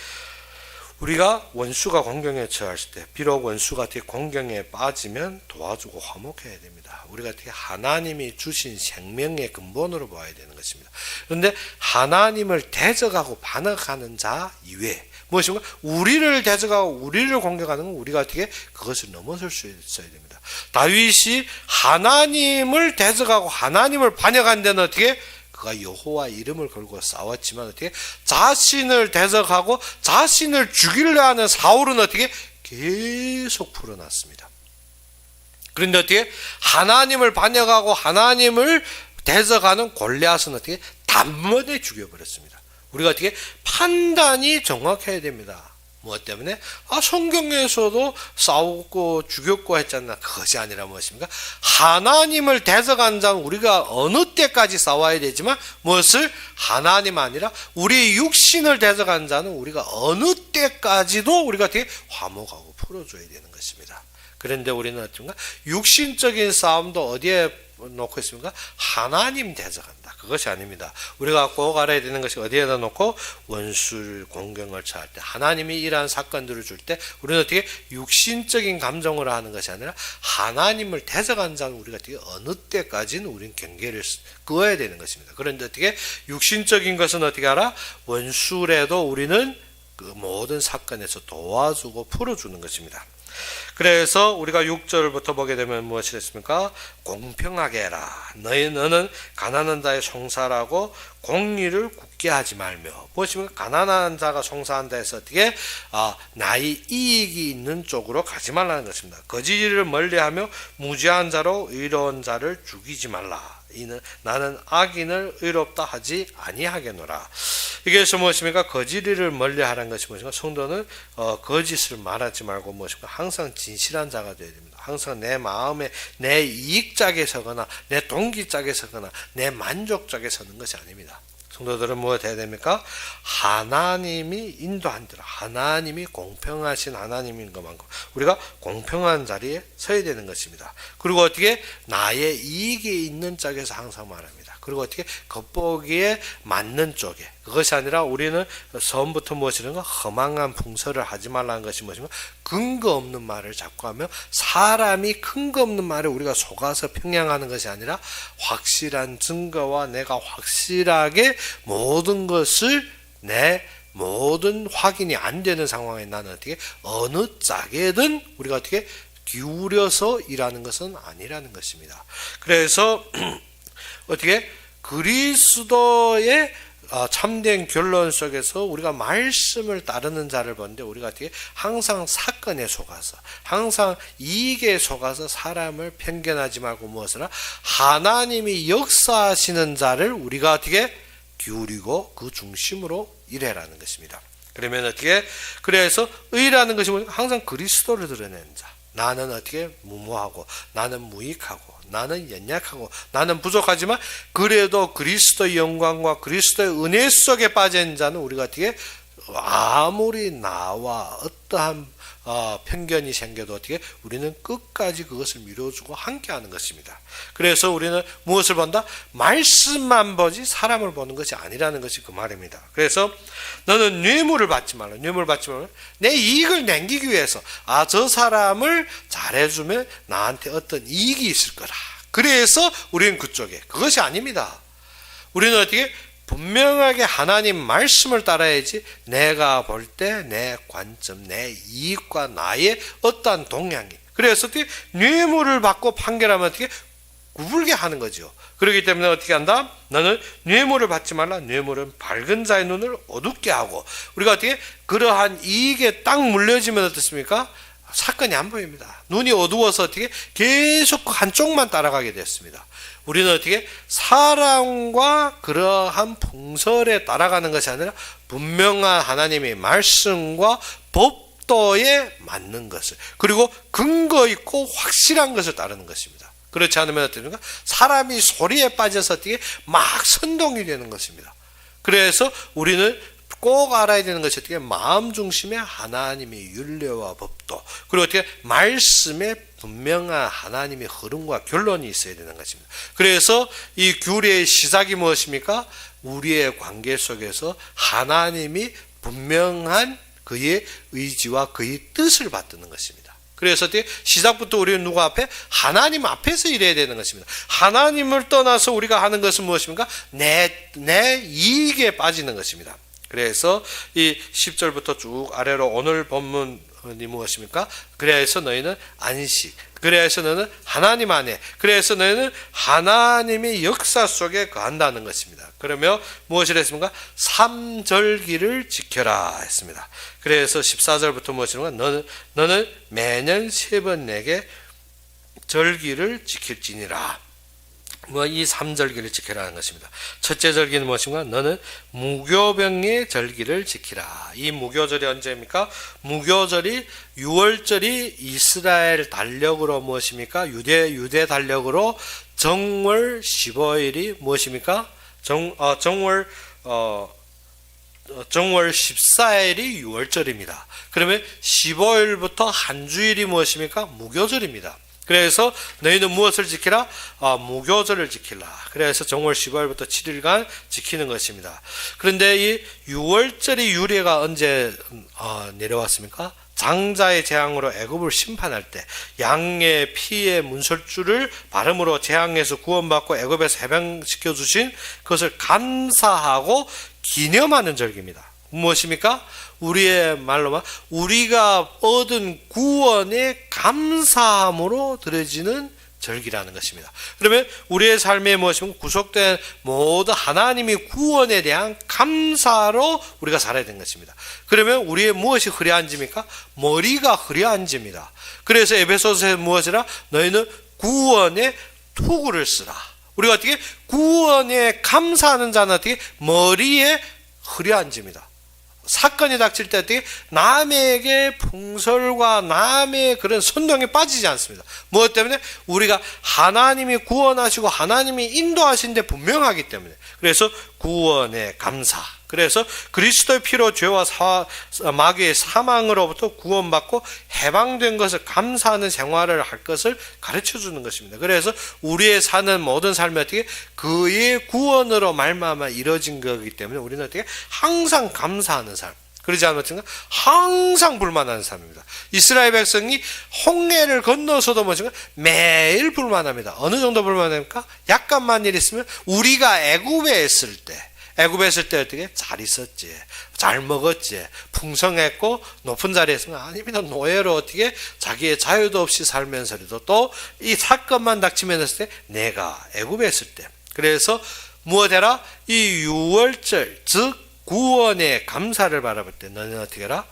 우리가 원수가 공경에 처했을 때 비록 원수가 어떻게 공경에 빠지면 도와주고 화목해야 됩니다. 우리가 어떻게 하나님이 주신 생명의 근본으로 보아야 되는 것입니다. 그런데 하나님을 대적하고 반역하는 자 이외에 무엇인가? 우리를 대적하고 우리를 공격하는 건 우리가 어떻게 그것을 넘어설 수 있어야 됩니다. 다윗이 하나님을 대적하고 하나님을 반역한 데는 어떻게? 그가 여호와 이름을 걸고 싸웠지만 어떻게 자신을 대적하고 자신을 죽이려 하는 사울은 어떻게 계속 풀어놨습니다. 그런데 어떻게 하나님을 반역하고 하나님을 대적하는 골리앗은 어떻게 단번에 죽여버렸습니다. 우리가 어떻게 판단이 정확해야 됩니다. 무엇 때문에? 성경에서도 싸우고 죽였고 했잖아. 그것이 아니라 무엇입니까? 하나님을 대적한 자는 우리가 어느 때까지 싸워야 되지만 무엇을? 하나님 아니라 우리 육신을 대적한 자는 우리가 어느 때까지도 우리가 되게 화목하고 풀어줘야 되는 것입니다. 그런데 우리는 어떤가? 육신적인 싸움도 어디에 놓고 있습니까? 하나님 대적한다. 그것이 아닙니다. 우리가 꼭 알아야 되는 것이 어디에다 놓고 원수를 공경을 처할 때 하나님이 이러한 사건들을 줄 때 우리는 어떻게 육신적인 감정으로 하는 것이 아니라 하나님을 대적한 자는 우리가 어떻게 어느 때까지는 우리는 경계를 그어야 되는 것입니다. 그런데 어떻게 육신적인 것은 어떻게 알아? 원수라도 우리는 그 모든 사건에서 도와주고 풀어주는 것입니다. 그래서 우리가 6절부터 보게 되면 무엇이 됐습니까? 공평하게 해라. 너는 가난한 자의 송사라고 공의를 굳게 하지 말며. 무엇입니까? 가난한 자가 송사한다 해서 어떻게? 나의 이익이 있는 쪽으로 가지 말라는 것입니다. 거짓을 멀리하며 무지한 자로 의로운 자를 죽이지 말라. 나는 악인을 의롭다 하지 아니하겠노라. 이게서 무엇입니까? 거짓을 멀리하라는 것이 무엇입니까? 성도는 거짓을 말하지 말고 무엇입니까? 항상 진실한 자가 되어야 됩니다. 항상 내 마음에 내 이익짝에 서거나 내 동기짝에 서거나 내 만족짝에 서는 것이 아닙니다. 성도들은 무엇 해야 됩니까? 하나님이 인도한 대로 하나님이 공평하신 하나님인 것만큼 우리가 공평한 자리에 서야 되는 것입니다. 그리고 어떻게? 나의 이익이 있는 짝에서 항상 말합니다. 그리고 어떻게? 겉보기에 맞는 쪽에. 그것이 아니라 우리는 처음부터 무엇이든가 허망한 풍설을 하지 말라는 것이 무엇인가? 근거 없는 말을 자꾸 하며 사람이 근거 없는 말에 우리가 속아서 평양하는 것이 아니라 확실한 증거와 내가 확실하게 모든 것을 내 모든 확인이 안 되는 상황에 나는 어떻게 어느 짝에든 우리가 어떻게 기울여서 일하는 것은 아니라는 것입니다. 그래서 어떻게 그리스도의 참된 결론 속에서 우리가 말씀을 따르는 자를 보는데 우리가 어떻게 항상 사건에 속아서 항상 이익에 속아서 사람을 편견하지 말고 무엇을 하나님이 역사하시는 자를 우리가 어떻게 기울이고 그 중심으로 일해라는 것입니다. 그러면 어떻게? 그래서 의라는 것이 항상 그리스도를 드러내는 자. 나는 어떻게 무모하고 나는 무익하고 나는 연약하고 나는 부족하지만 그래도 그리스도의 영광과 그리스도의 은혜 속에 빠진 자는 우리가 어떻게 아무리 나와 어떠한 편견이 생겨도 어떻게 우리는 끝까지 그것을 미뤄주고 함께하는 것입니다. 그래서 우리는 무엇을 본다? 말씀만 보지 사람을 보는 것이 아니라는 것이 그 말입니다. 그래서 너는 뇌물을 받지 말라. 뇌물을 받지 말라. 내 이익을 남기기 위해서 저 사람을 잘해주면 나한테 어떤 이익이 있을 거라. 그래서 우리는 그쪽에. 그것이 아닙니다. 우리는 어떻게 분명하게 하나님 말씀을 따라야지 내가 볼 때 내 관점, 내 이익과 나의 어떠한 동향이. 그래서 어떻게 뇌물을 받고 판결하면 어떻게 구불게 하는 거죠. 그렇기 때문에 어떻게 한다? 너는 뇌물을 받지 말라. 뇌물은 밝은 자의 눈을 어둡게 하고 우리가 어떻게 그러한 이익에 딱 물려지면 어떻습니까? 사건이 안 보입니다. 눈이 어두워서 어떻게 계속 한쪽만 따라가게 됐습니다. 우리는 어떻게 사랑과 그러한 풍설에 따라가는 것이 아니라 분명한 하나님의 말씀과 법도에 맞는 것을 그리고 근거 있고 확실한 것을 따르는 것입니다. 그렇지 않으면 어떻습니까? 사람이 소리에 빠져서 어떻게 막 선동이 되는 것입니다. 그래서 우리는 꼭 알아야 되는 것이 어떻게 마음 중심에 하나님의 율례와 법도 그리고 어떻게 말씀에 분명한 하나님의 흐름과 결론이 있어야 되는 것입니다. 그래서 이 규례의 시작이 무엇입니까? 우리의 관계 속에서 하나님이 분명한 그의 의지와 그의 뜻을 받드는 것입니다. 그래서 시작부터 우리는 누구 앞에? 하나님 앞에서 일해야 되는 것입니다. 하나님을 떠나서 우리가 하는 것은 무엇입니까? 내 이익에 빠지는 것입니다. 그래서 이 10절부터 쭉 아래로 오늘 본문이 무엇입니까? 그래서 너희는 안식, 그래서 너희는 하나님 안에, 그래서 너희는 하나님의 역사 속에 거한다는 것입니다. 그러면 무엇을 했습니까? 삼절기를 지켜라 했습니다. 그래서 14절부터 무엇입니까? 너는 매년 3번 내게 절기를 지킬지니라. 이 3절기를 지키라는 것입니다. 첫째 절기는 무엇인가? 너는 무교병의 절기를 지키라. 이 무교절이 언제입니까? 무교절이 6월절이 이스라엘 달력으로 무엇입니까? 유대 달력으로 정월 15일이 무엇입니까? 정월 14일이 6월절입니다. 그러면 15일부터 한 주일이 무엇입니까? 무교절입니다. 그래서 너희는 무엇을 지키라? 무교절을 지키라. 그래서 정월 15일부터 7일간 지키는 것입니다. 그런데 이 6월절의 유래가 언제 내려왔습니까? 장자의 재앙으로 애굽을 심판할 때 양의 피의 문설주를 바름으로 재앙에서 구원받고 애굽에서 해방시켜 주신 그것을 감사하고 기념하는 절기입니다. 무엇입니까? 우리의 말로만 우리가 얻은 구원에 감사함으로 드려지는 절기라는 것입니다. 그러면 우리의 삶에 무엇이면 구속된 모든 하나님의 구원에 대한 감사로 우리가 살아야 되는 것입니다. 그러면 우리의 무엇이 흐려앉습니까? 머리가 흐려앉습니다. 그래서 에베소서에 무엇이라? 너희는 구원의 투구를 쓰라. 우리가 어떻게 구원에 감사하는 자는 어떻게 머리에 흐려앉습니다. 사건이 닥칠 때 어떻게 남에게 풍설과 남의 그런 선동에 빠지지 않습니다. 무엇 때문에? 우리가 하나님이 구원하시고 하나님이 인도하신 데 분명하기 때문에. 그래서 구원의 감사. 그래서 그리스도의 피로 죄와 마귀의 사망으로부터 구원받고 해방된 것을 감사하는 생활을 할 것을 가르쳐주는 것입니다. 그래서 우리의 사는 모든 삶이 어떻게 그의 구원으로 말미암아 이루어진 거기 때문에 우리는 어떻게 항상 감사하는 삶. 그러지 않으면 항상 불만하는 삶입니다. 이스라엘 백성이 홍해를 건너서도 뭐지만 매일 불만합니다. 어느 정도 불만합니까? 약간만 일 있으면 우리가 애굽에 있을 때 어떻게 잘 있었지, 잘 먹었지, 풍성했고 높은 자리에 있으면 아니면 노예로 어떻게 자기의 자유도 없이 살면서도 또 이 사건만 닥치면 했을 때 내가 애굽에 있을 때 그래서 무엇해라? 이 6월절 즉 구원의 감사를 바라볼 때 너는 어떻게 해라?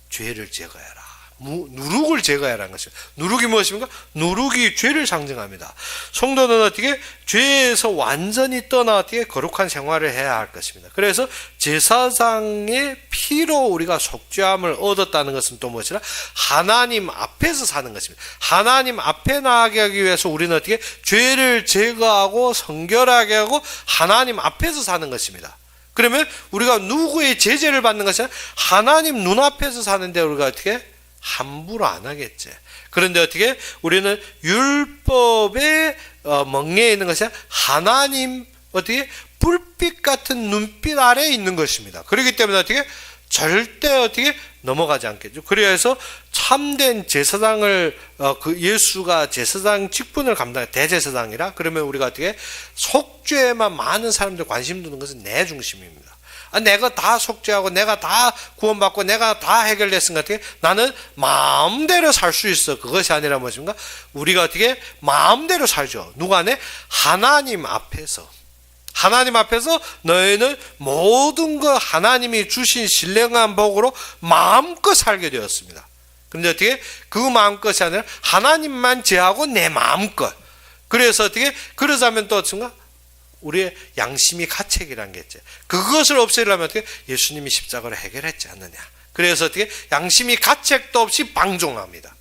죄를 제거해라. 누룩을 제거하라는 것입니다. 누룩이 무엇입니까? 누룩이 죄를 상징합니다. 성도는 어떻게 죄에서 완전히 떠나 어떻게 거룩한 생활을 해야 할 것입니다. 그래서 제사장의 피로 우리가 속죄함을 얻었다는 것은 또 무엇이라? 하나님 앞에서 사는 것입니다. 하나님 앞에 나가게 하기 위해서 우리는 어떻게 죄를 제거하고 성결하게 하고 하나님 앞에서 사는 것입니다. 그러면 우리가 누구의 제재를 받는 것이 아니라 하나님 눈앞에서 사는데 우리가 어떻게 함부로 안 하겠지. 그런데 어떻게 우리는 율법에 멍에 있는 것이 아니라 하나님 어떻게 불빛 같은 눈빛 아래에 있는 것입니다. 그렇기 때문에 어떻게 절대 어떻게 넘어가지 않겠죠. 그래서 참된 제사장을 그 예수가 제사장 직분을 감당 대제사장이라 그러면 우리가 어떻게 속죄에만 많은 사람들 관심 두는 것은 내 중심입니다. 내가 다 속죄하고 내가 다 구원받고 내가 다 해결됐으니까 어떻게 나는 마음대로 살 수 있어. 그것이 아니라 무엇인가? 우리가 어떻게 마음대로 살죠. 누가 안에? 하나님 앞에서. 하나님 앞에서 너희는 모든 것 하나님이 주신 신령한 복으로 마음껏 살게 되었습니다. 그런데 어떻게? 그 마음껏이 아니라 하나님만 제하고 내 마음껏. 그래서 어떻게? 그러자면 또 어떤가? 우리의 양심이 가책이란 게 있지. 그것을 없애려면 어떻게? 예수님이 십자가로 해결했지 않느냐. 그래서 어떻게? 양심이 가책도 없이 방종합니다.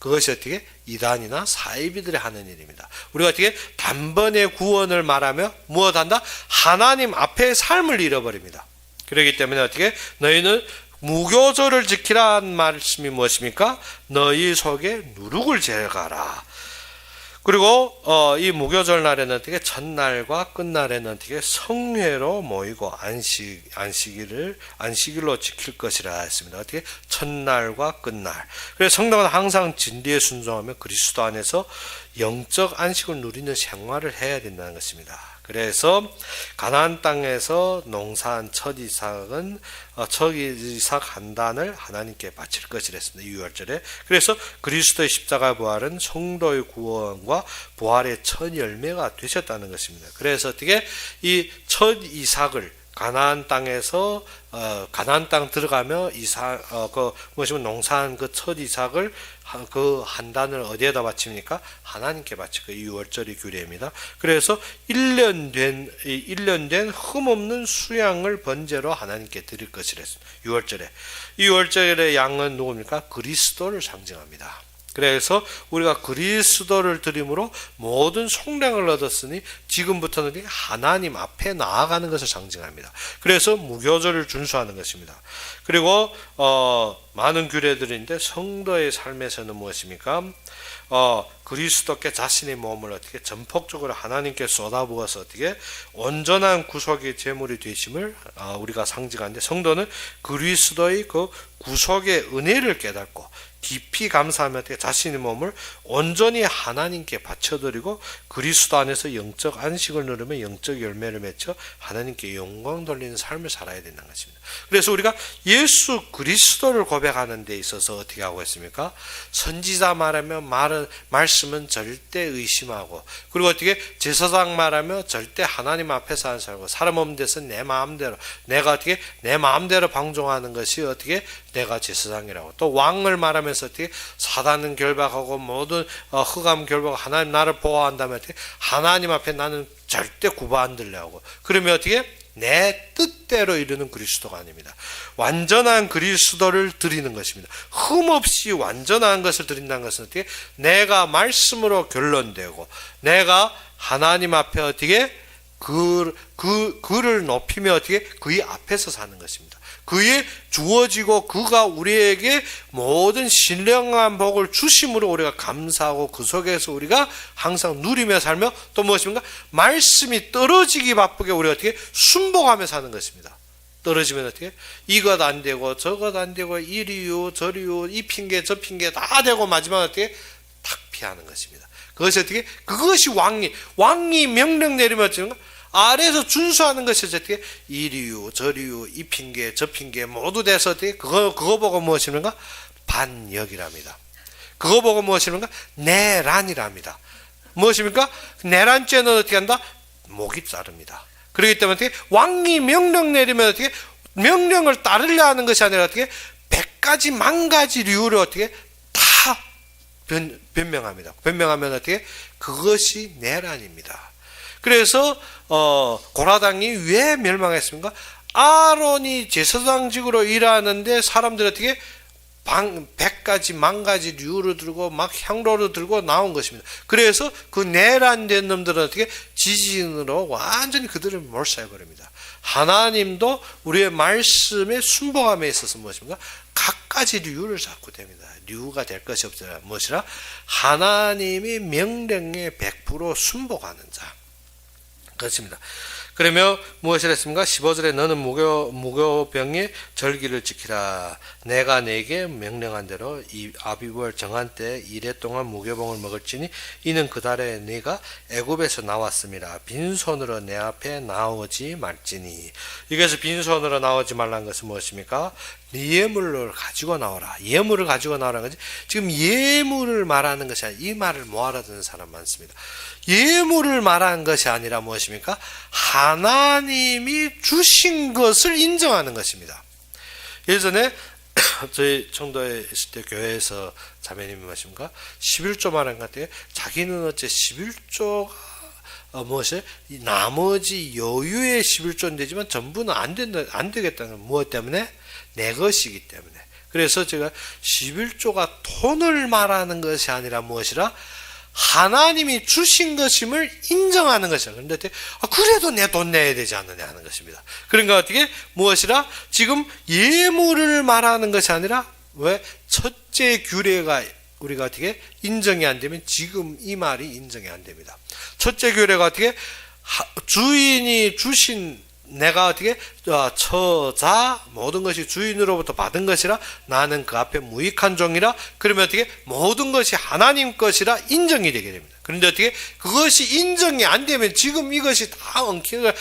그것이 어떻게? 이단이나 사이비들이 하는 일입니다. 우리가 어떻게? 단번에 구원을 말하며 무엇한다? 하나님 앞에 삶을 잃어버립니다. 그렇기 때문에 어떻게? 너희는 무교절을 지키라는 말씀이 무엇입니까? 너희 속에 누룩을 제거하라. 그리고 이 무교절 날에는 어떻게 첫날과 끝날에는 어떻게 성회로 모이고 안식일로 지킬 것이라 했습니다. 어떻게 첫날과 끝날. 그래서 성도는 항상 진리에 순종하며 그리스도 안에서 영적 안식을 누리는 생활을 해야 된다는 것입니다. 그래서 가나안 땅에서 농사한 첫 이삭은 첫 이삭 한 단을 하나님께 바칠 것이라 했습니다. 6월절에. 그래서 그리스도의 십자가 부활은 성도의 구원과 부활의 첫 열매가 되셨다는 것입니다. 그래서 어떻게 이 첫 이삭을 가나안 땅에서 가나안 땅 들어가며 농사한 그 첫 이삭을 그 한 단을 어디에다 바칩니까? 하나님께 바칠 거예요. 6월절이 규례입니다. 그래서 1년 된 흠없는 수양을 번제로 하나님께 드릴 것이라 했습니다. 6월절에. 6월절의 양은 누굽니까? 그리스도를 상징합니다. 그래서 우리가 그리스도를 드림으로 모든 속량을 얻었으니 지금부터는 하나님 앞에 나아가는 것을 상징합니다. 그래서 무교절을 준수하는 것입니다. 그리고 많은 규례들인데 성도의 삶에서는 무엇입니까? 그리스도께 자신의 몸을 어떻게 전폭적으로 하나님께 쏟아부어서 어떻게 온전한 구속의 제물이 되심을 우리가 상징하는데 성도는 그리스도의 그 구속의 은혜를 깨닫고 깊이 감사하며 자신의 몸을 온전히 하나님께 바쳐드리고 그리스도 안에서 영적 안식을 누리며 영적 열매를 맺혀 하나님께 영광 돌리는 삶을 살아야 된다는 것입니다. 그래서 우리가 예수 그리스도를 고백하는 데 있어서 어떻게 하고 있습니까? 선지자 말하며 말씀은 절대 의심하고 그리고 어떻게 제사장 말하며 절대 하나님 앞에서 안 살고 사람 없는 데서 내 마음대로 내가 어떻게 내 마음대로 방종하는 것이 어떻게 내가 제사장이라고 또 왕을 말하면서 어떻게 사단은 결박하고 모든 흑암 결박하고 하나님 나를 보호한다면 어떻게 하나님 앞에 나는 절대 구바 안 들려고 그러면 어떻게 내 뜻대로 이루는 그리스도가 아닙니다. 완전한 그리스도를 드리는 것입니다. 흠없이 완전한 것을 드린다는 것은 어떻게 내가 말씀으로 결론되고 내가 하나님 앞에 어떻게 그를 높이며 어떻게 그의 앞에서 사는 것입니다. 그의 주어지고 그가 우리에게 모든 신령한 복을 주심으로 우리가 감사하고 그 속에서 우리가 항상 누리며 살며 또 무엇입니까? 말씀이 떨어지기 바쁘게 우리가 어떻게 순복하며 사는 것입니다. 떨어지면 어떻게? 이것 안 되고 저것 안 되고 이리요 저리요 이 핑계 저 핑계 다 되고 마지막에 어떻게? 탁 피하는 것입니다. 그것이 어떻게? 그것이 왕이 명령 내리면 어떻게? 아래에서 준수하는 것이 어떻게? 이리요 저리요 이 핑계 저 핑계 모두 돼서 어떻게? 그거 보고 무엇입니까? 반역이랍니다. 그거 보고 무엇입니까? 내란이랍니다. 무엇입니까? 내란죄는 어떻게 한다? 목이 자릅니다. 그렇기 때문에 어떻게? 왕이 명령 내리면 어떻게? 명령을 따르려 하는 것이 아니라 어떻게? 100가지 만가지 류를 어떻게 다 변명합니다. 변명하면 어떻게 그것이 내란입니다. 그래서 고라당이 왜 멸망했습니까? 아론이 제사장직으로 일하는데 사람들이 어떻게 100가지 만가지 류를 들고 막 향로를 들고 나온 것입니다. 그래서 그 내란된 놈들은 어떻게 지진으로 완전히 그들을 몰살해버립니다. 하나님도 우리의 말씀에 순복함에 있어서 무엇입니까? 각가지 류를 잡고 됩니다. 류가 될 것이 없더라. 무엇이라? 하나님이 명령에 100% 순복하는 자. 그렇습니다. 그러면 무엇을 했습니까? 15절에 너는 무교병의 절기를 지키라. 내가 내게 명령한 대로 이 아비월 정한 때 이래 동안 무교병을 먹을지니 이는 그 달에 네가 애굽에서 나왔음이라. 빈손으로 내 앞에 나오지 말지니. 여기서 빈손으로 나오지 말라는 것은 무엇입니까? 예물을 가지고 나오라. 예물을 가지고 나오라는 거지. 지금 예물을 말하는 것이 아니라 이 말을 뭐 알아듣는 사람 많습니다. 예물을 말하는 것이 아니라 무엇입니까? 하나님이 주신 것을 인정하는 것입니다. 예전에 저희 청도에 있을 때 교회에서 자매님이 무엇입니까? 11조 말한 것 같아요. 자기는 어째 11조가 무엇이 나머지 여유의 11조는 되지만 전부는 안 되겠다는 건 무엇 때문에? 내 것이기 때문에. 그래서 제가 11조가 돈을 말하는 것이 아니라 무엇이라? 하나님이 주신 것임을 인정하는 것이야. 그런데 그래도 내 돈 내야 되지 않느냐 하는 것입니다. 그러니까 어떻게 무엇이라? 지금 예물을 말하는 것이 아니라 왜 첫째 규례가 우리가 어떻게 인정이 안 되면 지금 이 말이 인정이 안 됩니다. 첫째 규례가 어떻게 주인이 주신 내가 어떻게 처자 모든 것이 주인으로부터 받은 것이라 나는 그 앞에 무익한 종이라. 그러면 어떻게 모든 것이 하나님 것이라 인정이 되게 됩니다. 그런데 어떻게 그것이 인정이 안 되면 지금 이것이 다 엉키가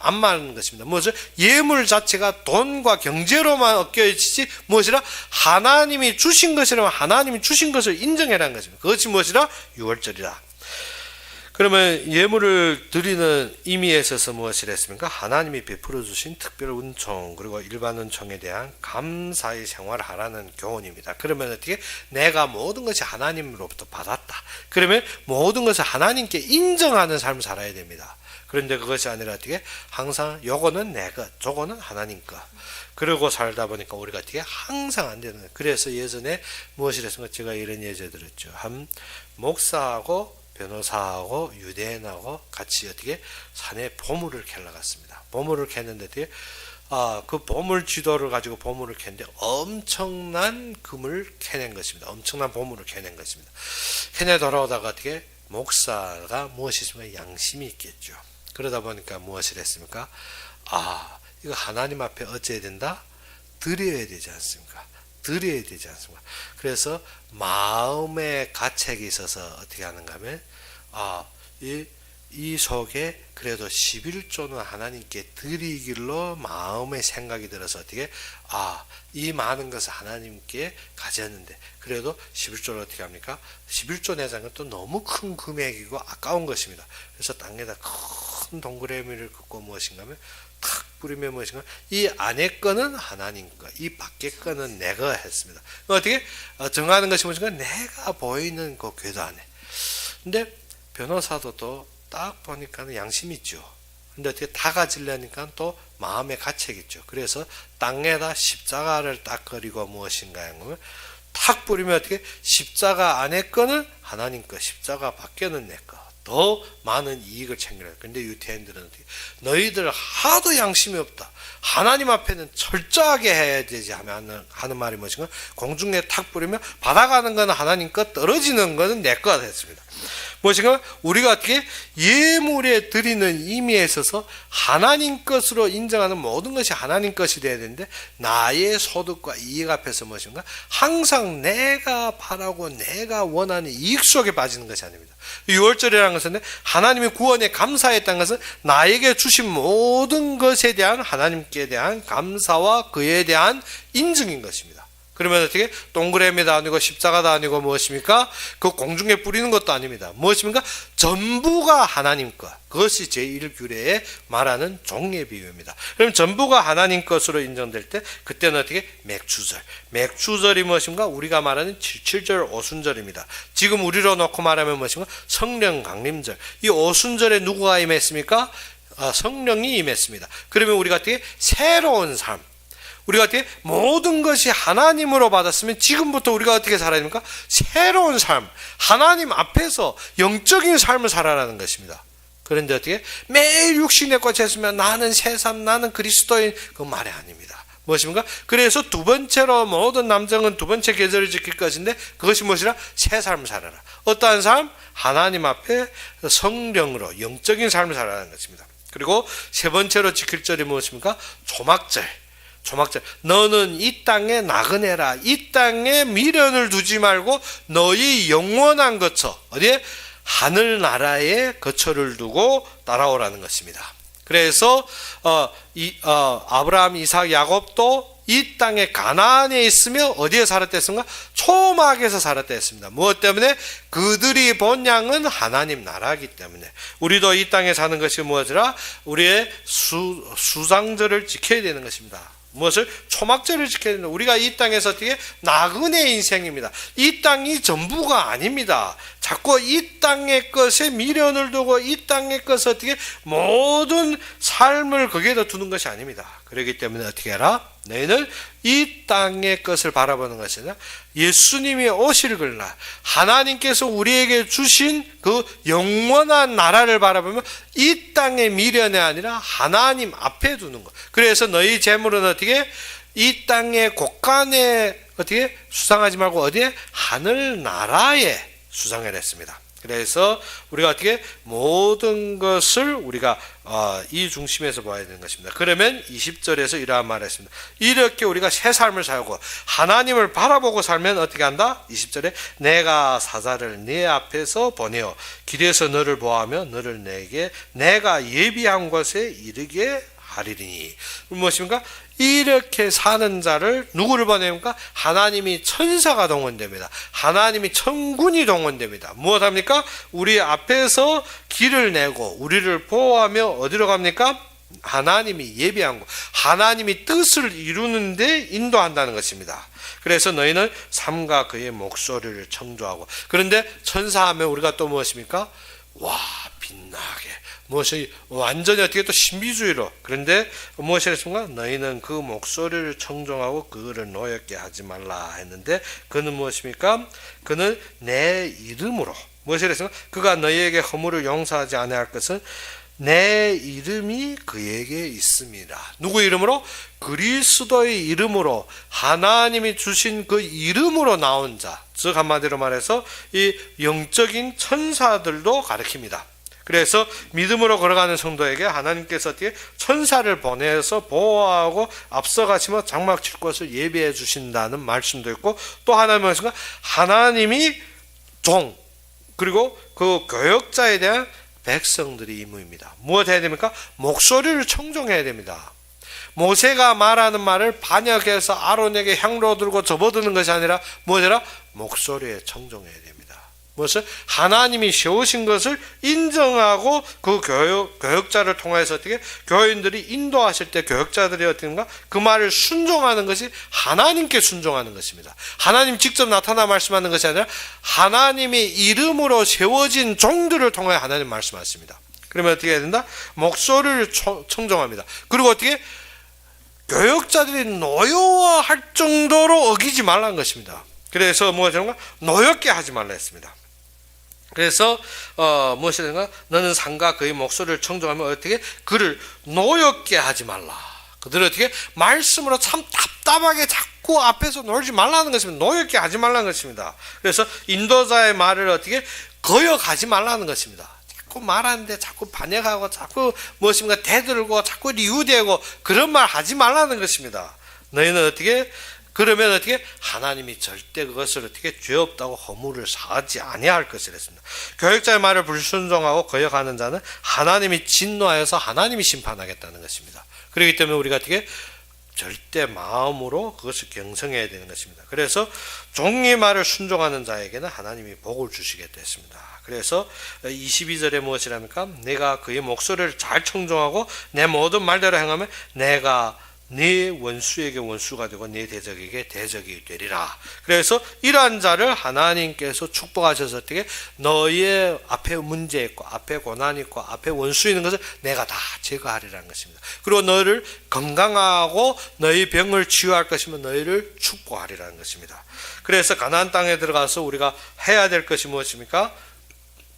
안 맞는 것입니다. 무엇을? 예물 자체가 돈과 경제로만 엮여지지 무엇이라? 하나님이 주신 것이라면 하나님이 주신 것을 인정해라는 것입니다. 그것이 무엇이라? 유월절이라. 그러면 예물을 드리는 의미에 있어서 무엇을 했습니까? 하나님이 베풀어 주신 특별 은총 그리고 일반 은총에 대한 감사의 생활을 하라는 교훈입니다. 그러면 어떻게? 내가 모든 것이 하나님으로부터 받았다. 그러면 모든 것을 하나님께 인정하는 삶을 살아야 됩니다. 그런데 그것이 아니라 어떻게? 항상 요거는 내 것, 저거는 하나님 것. 그러고 살다 보니까 우리가 어떻게? 항상 안 되는 거예요. 그래서 예전에 무엇을 했습니까? 제가 이런 예제 들었죠. 한 목사하고 변호사하고 유대인하고 같이 어떻게 산에 보물을 캐러 갔습니다. 보물을 캤는데 그 보물 지도를 가지고 보물을 캤는데 엄청난 금을 캐낸 것입니다. 엄청난 보물을 캐낸 것입니다. 캐내 돌아오다가 어떻게 목사가 무엇이 있습니까? 양심이 있겠죠. 그러다 보니까 무엇을 했습니까? 이거 하나님 앞에 어찌해야 된다? 드려야 되지 않습니까? 드려야 되지 않습니까? 그래서 마음의 가책이 있어서 어떻게 하는가 하면 이 속에 그래도 11조는 하나님께 드리길로 마음의 생각이 들어서 어떻게 이 많은 것을 하나님께 가졌는데 그래도 11조를 어떻게 합니까? 11조 내자는 또 너무 큰 금액이고 아까운 것입니다. 그래서 땅에다 큰 동그라미를 긋고 무엇인가 하면 탁 뿌리면 무엇인가? 이 안에 거는 하나님 거, 이 밖에 거는 내가 했습니다. 어떻게 정하는 것이 무엇인가? 내가 보이는 그 궤도 안에. 근데 변호사도 또 딱 보니까 양심이 있죠. 근데 어떻게 다 가지려니까 또 마음의 가책이 있죠. 그래서 땅에다 십자가를 딱 그리고 무엇인가 하면 탁 뿌리면 어떻게 십자가 안에 거는 하나님 거, 십자가 밖에는 내 거. 더 많은 이익을 챙겨라. 근데 유태인들은 어떻게? 너희들 하도 양심이 없다. 하나님 앞에는 철저하게 해야 되지 하는 말이 무엇인가? 공중에 탁 뿌리면 받아가는 건 하나님 것, 떨어지는 것은 내 것 했습니다. 무엇인가? 우리가 어떻게 예물에 드리는 의미에 있어서 하나님 것으로 인정하는 모든 것이 하나님 것이 되어야 되는데 나의 소득과 이익 앞에서 무엇인가? 항상 내가 바라고 내가 원하는 이익 속에 빠지는 것이 아닙니다. 유월절이라는 것은 하나님의 구원에 감사했다는 것은 나에게 주신 모든 것에 대한 하나님께 대한 감사와 그에 대한 인증인 것입니다. 그러면 어떻게 동그라미도 아니고 십자가도 아니고 무엇입니까? 그 공중에 뿌리는 것도 아닙니다. 무엇입니까? 전부가 하나님 것. 그것이 제1규례에 말하는 종의 비유입니다. 그럼 전부가 하나님 것으로 인정될 때 그때는 어떻게? 맥주절. 맥주절이 무엇인가? 우리가 말하는 7절 오순절입니다. 지금 우리로 놓고 말하면 무엇인가? 성령 강림절. 이 오순절에 누구가 임했습니까? 성령이 임했습니다. 그러면 우리가 어떻게? 새로운 삶. 우리가 어떻게 모든 것이 하나님으로 받았으면 지금부터 우리가 어떻게 살아야 됩니까? 새로운 삶, 하나님 앞에서 영적인 삶을 살아라는 것입니다. 그런데 어떻게 매일 육신의 꽃이 했으면 나는 새 삶, 나는 그리스도인, 그 말이 아닙니다. 무엇입니까? 그래서 두 번째로 모든 남성은 두 번째 계절을 지킬 것인데 그것이 무엇이라? 새 삶을 살아라. 어떠한 삶? 하나님 앞에 성령으로 영적인 삶을 살아라는 것입니다. 그리고 세 번째로 지킬 절이 무엇입니까? 조막절. 너는 이 땅에 나그네라. 이 땅에 미련을 두지 말고 너희 영원한 거처, 어디에? 하늘나라에 거처를 두고 따라오라는 것입니다. 그래서 아브라함, 이삭, 야곱도 이 땅에 가나안에 있으며 어디에 살았다 했습니까? 초막에서 살았다 했습니다. 무엇 때문에? 그들이 본 양은 하나님 나라이기 때문에. 우리도 이 땅에 사는 것이 무엇이라? 우리의 수상절을 지켜야 되는 것입니다. 무엇을? 초막절을 지켜야 된다. 우리가 이 땅에서 어떻게? 나그네 인생입니다. 이 땅이 전부가 아닙니다. 자꾸 이 땅의 것에 미련을 두고 이 땅의 것을 어떻게? 모든 삶을 거기에다 두는 것이 아닙니다. 그렇기 때문에 어떻게 해라? 너희는 이 땅의 것을 바라보는 것이 아니라 예수님이 오실 그날 하나님께서 우리에게 주신 그 영원한 나라를 바라보면 이 땅의 미련이 아니라 하나님 앞에 두는 것. 그래서 너희 재물은 어떻게? 이 땅의 곳간에 어떻게? 수상하지 말고 어디에? 하늘나라에 수상을 했습니다. 그래서 우리가 어떻게? 모든 것을 우리가 이 중심에서 봐야 되는 것입니다. 그러면 20절에서 이러한 말을 했습니다. 이렇게 우리가 새 삶을 살고 하나님을 바라보고 살면 어떻게 한다? 20절에 내가 사자를 네 앞에서 보내어 길에서 너를 보아하며 너를 내가 예비한 곳에 이르게 하리니. 무엇입니까? 이렇게 사는 자를 누구를 보냅니까? 하나님이 천사가 동원됩니다. 하나님이 천군이 동원됩니다. 무엇합니까? 우리 앞에서 길을 내고 우리를 보호하며 어디로 갑니까? 하나님이 예비한 곳, 하나님이 뜻을 이루는데 인도한다는 것입니다. 그래서 너희는 삶과 그의 목소리를 청조하고. 그런데 천사하면 우리가 또 무엇입니까? 와, 빛나게. 무엇이 완전히 어떻게 또 신비주의로. 그런데 무엇이 했습니까? 너희는 그 목소리를 청종하고 그를 노엽게 하지 말라 했는데 그는 무엇입니까? 그는 내 이름으로. 무엇이 했습니까? 그가 너희에게 허물을 용서하지 아니할 것은 내 이름이 그에게 있습니다. 누구 이름으로? 그리스도의 이름으로, 하나님이 주신 그 이름으로 나온 자, 즉 한마디로 말해서 이 영적인 천사들도 가리킵니다. 그래서 믿음으로 걸어가는 성도에게 하나님께서 어떻게 천사를 보내서 보호하고 앞서가시며 장막 칠 것을 예비해 주신다는 말씀도 있고, 또 하나는 무엇인가? 하나님이 종, 그리고 그 교역자에 대한 백성들이 임무입니다. 무엇 해야 됩니까? 목소리를 청종해야 됩니다. 모세가 말하는 말을 반역해서 아론에게 향로 들고 접어드는 것이 아니라 무엇이라? 목소리에 청종해야 됩니다. 무엇을? 하나님이 세우신 것을 인정하고 그 교역자를 통해서 어떻게? 교인들이 인도하실 때 교역자들이 어떻게인가? 그 말을 순종하는 것이 하나님께 순종하는 것입니다. 하나님 직접 나타나 말씀하는 것이 아니라 하나님의 이름으로 세워진 종들을 통해 하나님 말씀하십니다. 그러면 어떻게 해야 된다? 목소리를 청종합니다. 그리고 어떻게? 교역자들이 노여워할 정도로 어기지 말라는 것입니다. 그래서 무엇인가? 노엽게 하지 말라 했습니다. 그래서 무엇이든가 너는 상과 그의 목소리를 청종하면 어떻게? 그를 노엽게 하지 말라. 그들을 어떻게? 말씀으로 참 답답하게 자꾸 앞에서 놀지 말라는 것입니다. 노엽게 하지 말라는 것입니다. 그래서 인도자의 말을 어떻게? 거역하지 말라는 것입니다. 자꾸 말하는데 자꾸 반역하고 자꾸 무엇인가 대들고 자꾸 리우대고 그런 말 하지 말라는 것입니다. 너희는 어떻게? 그러면 어떻게? 하나님이 절대 그것을 어떻게? 죄 없다고 허물을 사하지 아니할 것을 했습니다. 교역자의 말을 불순종하고 거역하는 자는 하나님이 진노하여서 하나님이 심판하겠다는 것입니다. 그렇기 때문에 우리가 어떻게? 절대 마음으로 그것을 경성해야 되는 것입니다. 그래서 종의 말을 순종하는 자에게는 하나님이 복을 주시겠다 했습니다. 그래서 22절에 무엇이랍니까? 내가 그의 목소리를 잘 청종하고 내 모든 말대로 행하면 내가 네 원수에게 원수가 되고 네 대적에게 대적이 되리라. 그래서 이러한 자를 하나님께서 축복하셔서 어떻게 너의 앞에 문제 있고 앞에 고난 있고 앞에 원수 있는 것을 내가 다 제거하리라는 것입니다. 그리고 너를 건강하고 너의 병을 치유할 것이면 너희를 축복하리라는 것입니다. 그래서 가나안 땅에 들어가서 우리가 해야 될 것이 무엇입니까?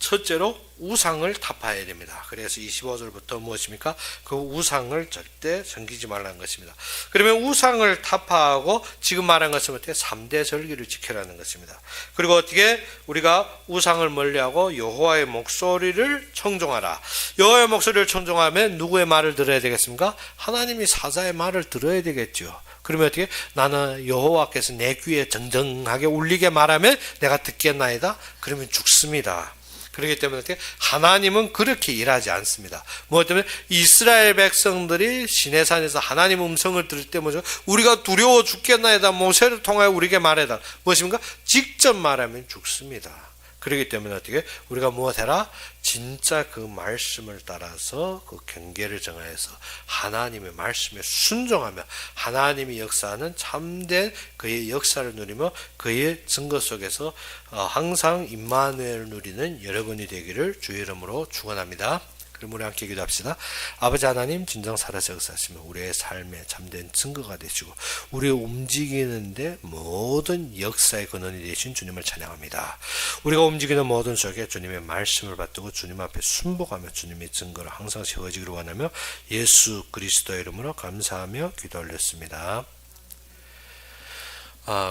첫째로 우상을 타파해야 됩니다. 그래서 25절부터 무엇입니까? 그 우상을 절대 섬기지 말라는 것입니다. 그러면 우상을 타파하고 지금 말한 것은 어떻게 3대 절기를 지켜라는 것입니다. 그리고 어떻게 우리가 우상을 멀리하고 여호와의 목소리를 청종하라. 여호와의 목소리를 청종하면 누구의 말을 들어야 되겠습니까? 하나님이 사자의 말을 들어야 되겠죠. 그러면 어떻게? 나는 여호와께서 내 귀에 정정하게 울리게 말하면 내가 듣겠나이다? 그러면 죽습니다. 그렇기 때문에 하나님은 그렇게 일하지 않습니다. 뭐 때문에 이스라엘 백성들이 시내산에서 하나님 음성을 들을 때 뭐죠? 우리가 두려워 죽겠나이다. 모세를 통하여 우리에게 말해라. 무엇입니까? 직접 말하면 죽습니다. 그렇기 때문에 어떻게 우리가 무엇해라? 진짜 그 말씀을 따라서 그 경계를 정하여서 하나님의 말씀에 순종하며 하나님의 역사하는 참된 그의 역사를 누리며 그의 증거 속에서 항상 임마누엘을 누리는 여러분이 되기를 주의 이름으로 축원합니다. 그럼 우리 함께 기도합시다. 아버지 하나님, 진정 살아서 역사하시며 우리의 삶에 참된 증거가 되시고 우리 움직이는데 모든 역사의 근원이 되신 주님을 찬양합니다. 우리가 움직이는 모든 속에 주님의 말씀을 받들고 주님 앞에 순복하며 주님의 증거를 항상 세워지기를 원하며 예수 그리스도의 이름으로 감사하며 기도 올렸습니다.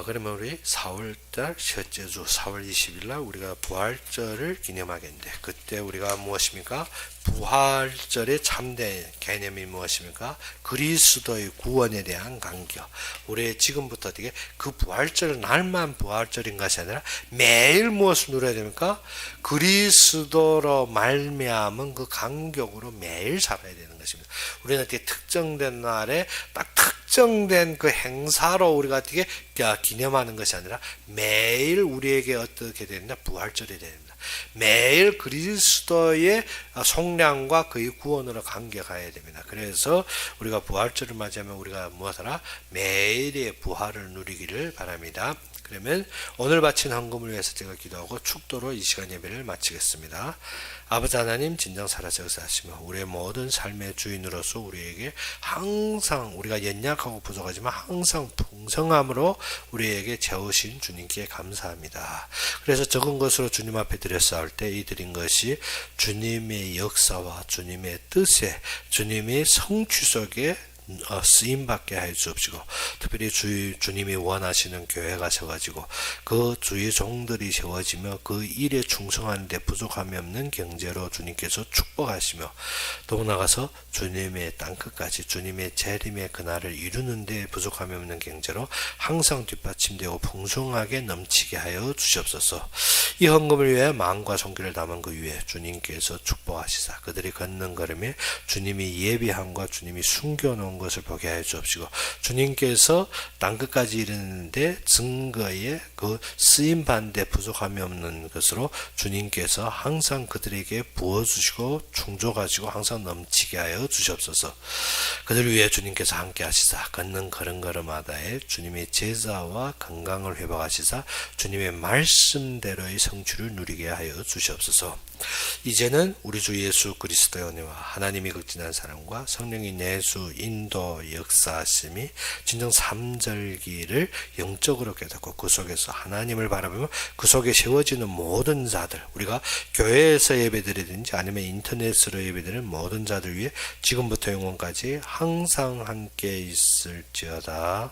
그러면 우리 4월달 첫째 주 4월 20일 날 우리가 부활절을 기념하겠는데 그때 우리가 무엇입니까? 부활절의 참된 개념이 무엇입니까? 그리스도의 구원에 대한 간격. 우리 지금부터 어떻게 그 부활절 날만 부활절인 것이 아니라 매일 무엇을 누려야 됩니까? 그리스도로 말미암은 그 간격으로 매일 살아야 되는 것입니다. 우리는 어떻게 특정된 날에 딱 특정된 그 행사로 우리가 어떻게 기념하는 것이 아니라 매일 우리에게 어떻게 되느냐? 부활절이 됩니다. 매일 그리스도의 속량과 그의 구원으로 간격해야 됩니다. 그래서 우리가 부활절을 맞이하면 우리가 무엇하라? 매일의 부활을 누리기를 바랍니다. 그러면 오늘 바친 헌금을 위해서 제가 기도하고 축도로 이 시간 예배를 마치겠습니다. 아버지 하나님, 진정 살아서 역사하시며 우리의 모든 삶의 주인으로서 우리에게 항상 우리가 연약하고 부족하지만 항상 풍성함으로 우리에게 채우신 주님께 감사합니다. 그래서 적은 것으로 주님 앞에 드렸사올 때 이 드린 것이 주님의 역사와 주님의 뜻에 주님의 성취 속에 쓰임받게 하여 주옵시고 특별히 주님이 원하시는 교회가 세워지고 그 주의 종들이 세워지며 그 일에 충성하는 데 부족함이 없는 경제로 주님께서 축복하시며 또 나가서 주님의 땅끝까지 주님의 재림의 그날을 이루는 데 부족함이 없는 경제로 항상 뒷받침되고 풍성하게 넘치게 하여 주시옵소서. 이 헌금을 위해 마음과 손길을 담은 그 위에 주님께서 축복하시사 그들이 걷는 걸음에 주님이 예비함과 주님이 숨겨놓은 것을 보게 하여 주옵시고 주님께서 땅끝까지 이르는데 증거에 그 쓰임받는데 부족함이 없는 것으로 주님께서 항상 그들에게 부어주시고 충족하시고 항상 넘치게 하여 주시옵소서. 그들 위해 주님께서 함께 하시사 걷는 걸음걸음마다에 주님의 제자와 건강을 회복하시사 주님의 말씀대로의 성취를 누리게 하여 주시옵소서. 이제는 우리 주 예수 그리스도의 은혜와 하나님이 극진한 사랑과 성령이 내수 인도 역사하심이 진정 3절기를 영적으로 깨닫고 그 속에서 하나님을 바라보며 그 속에 세워지는 모든 자들 우리가 교회에서 예배드리든지 아니면 인터넷으로 예배드리는 모든 자들 위해 지금부터 영원까지 항상 함께 있을지어다.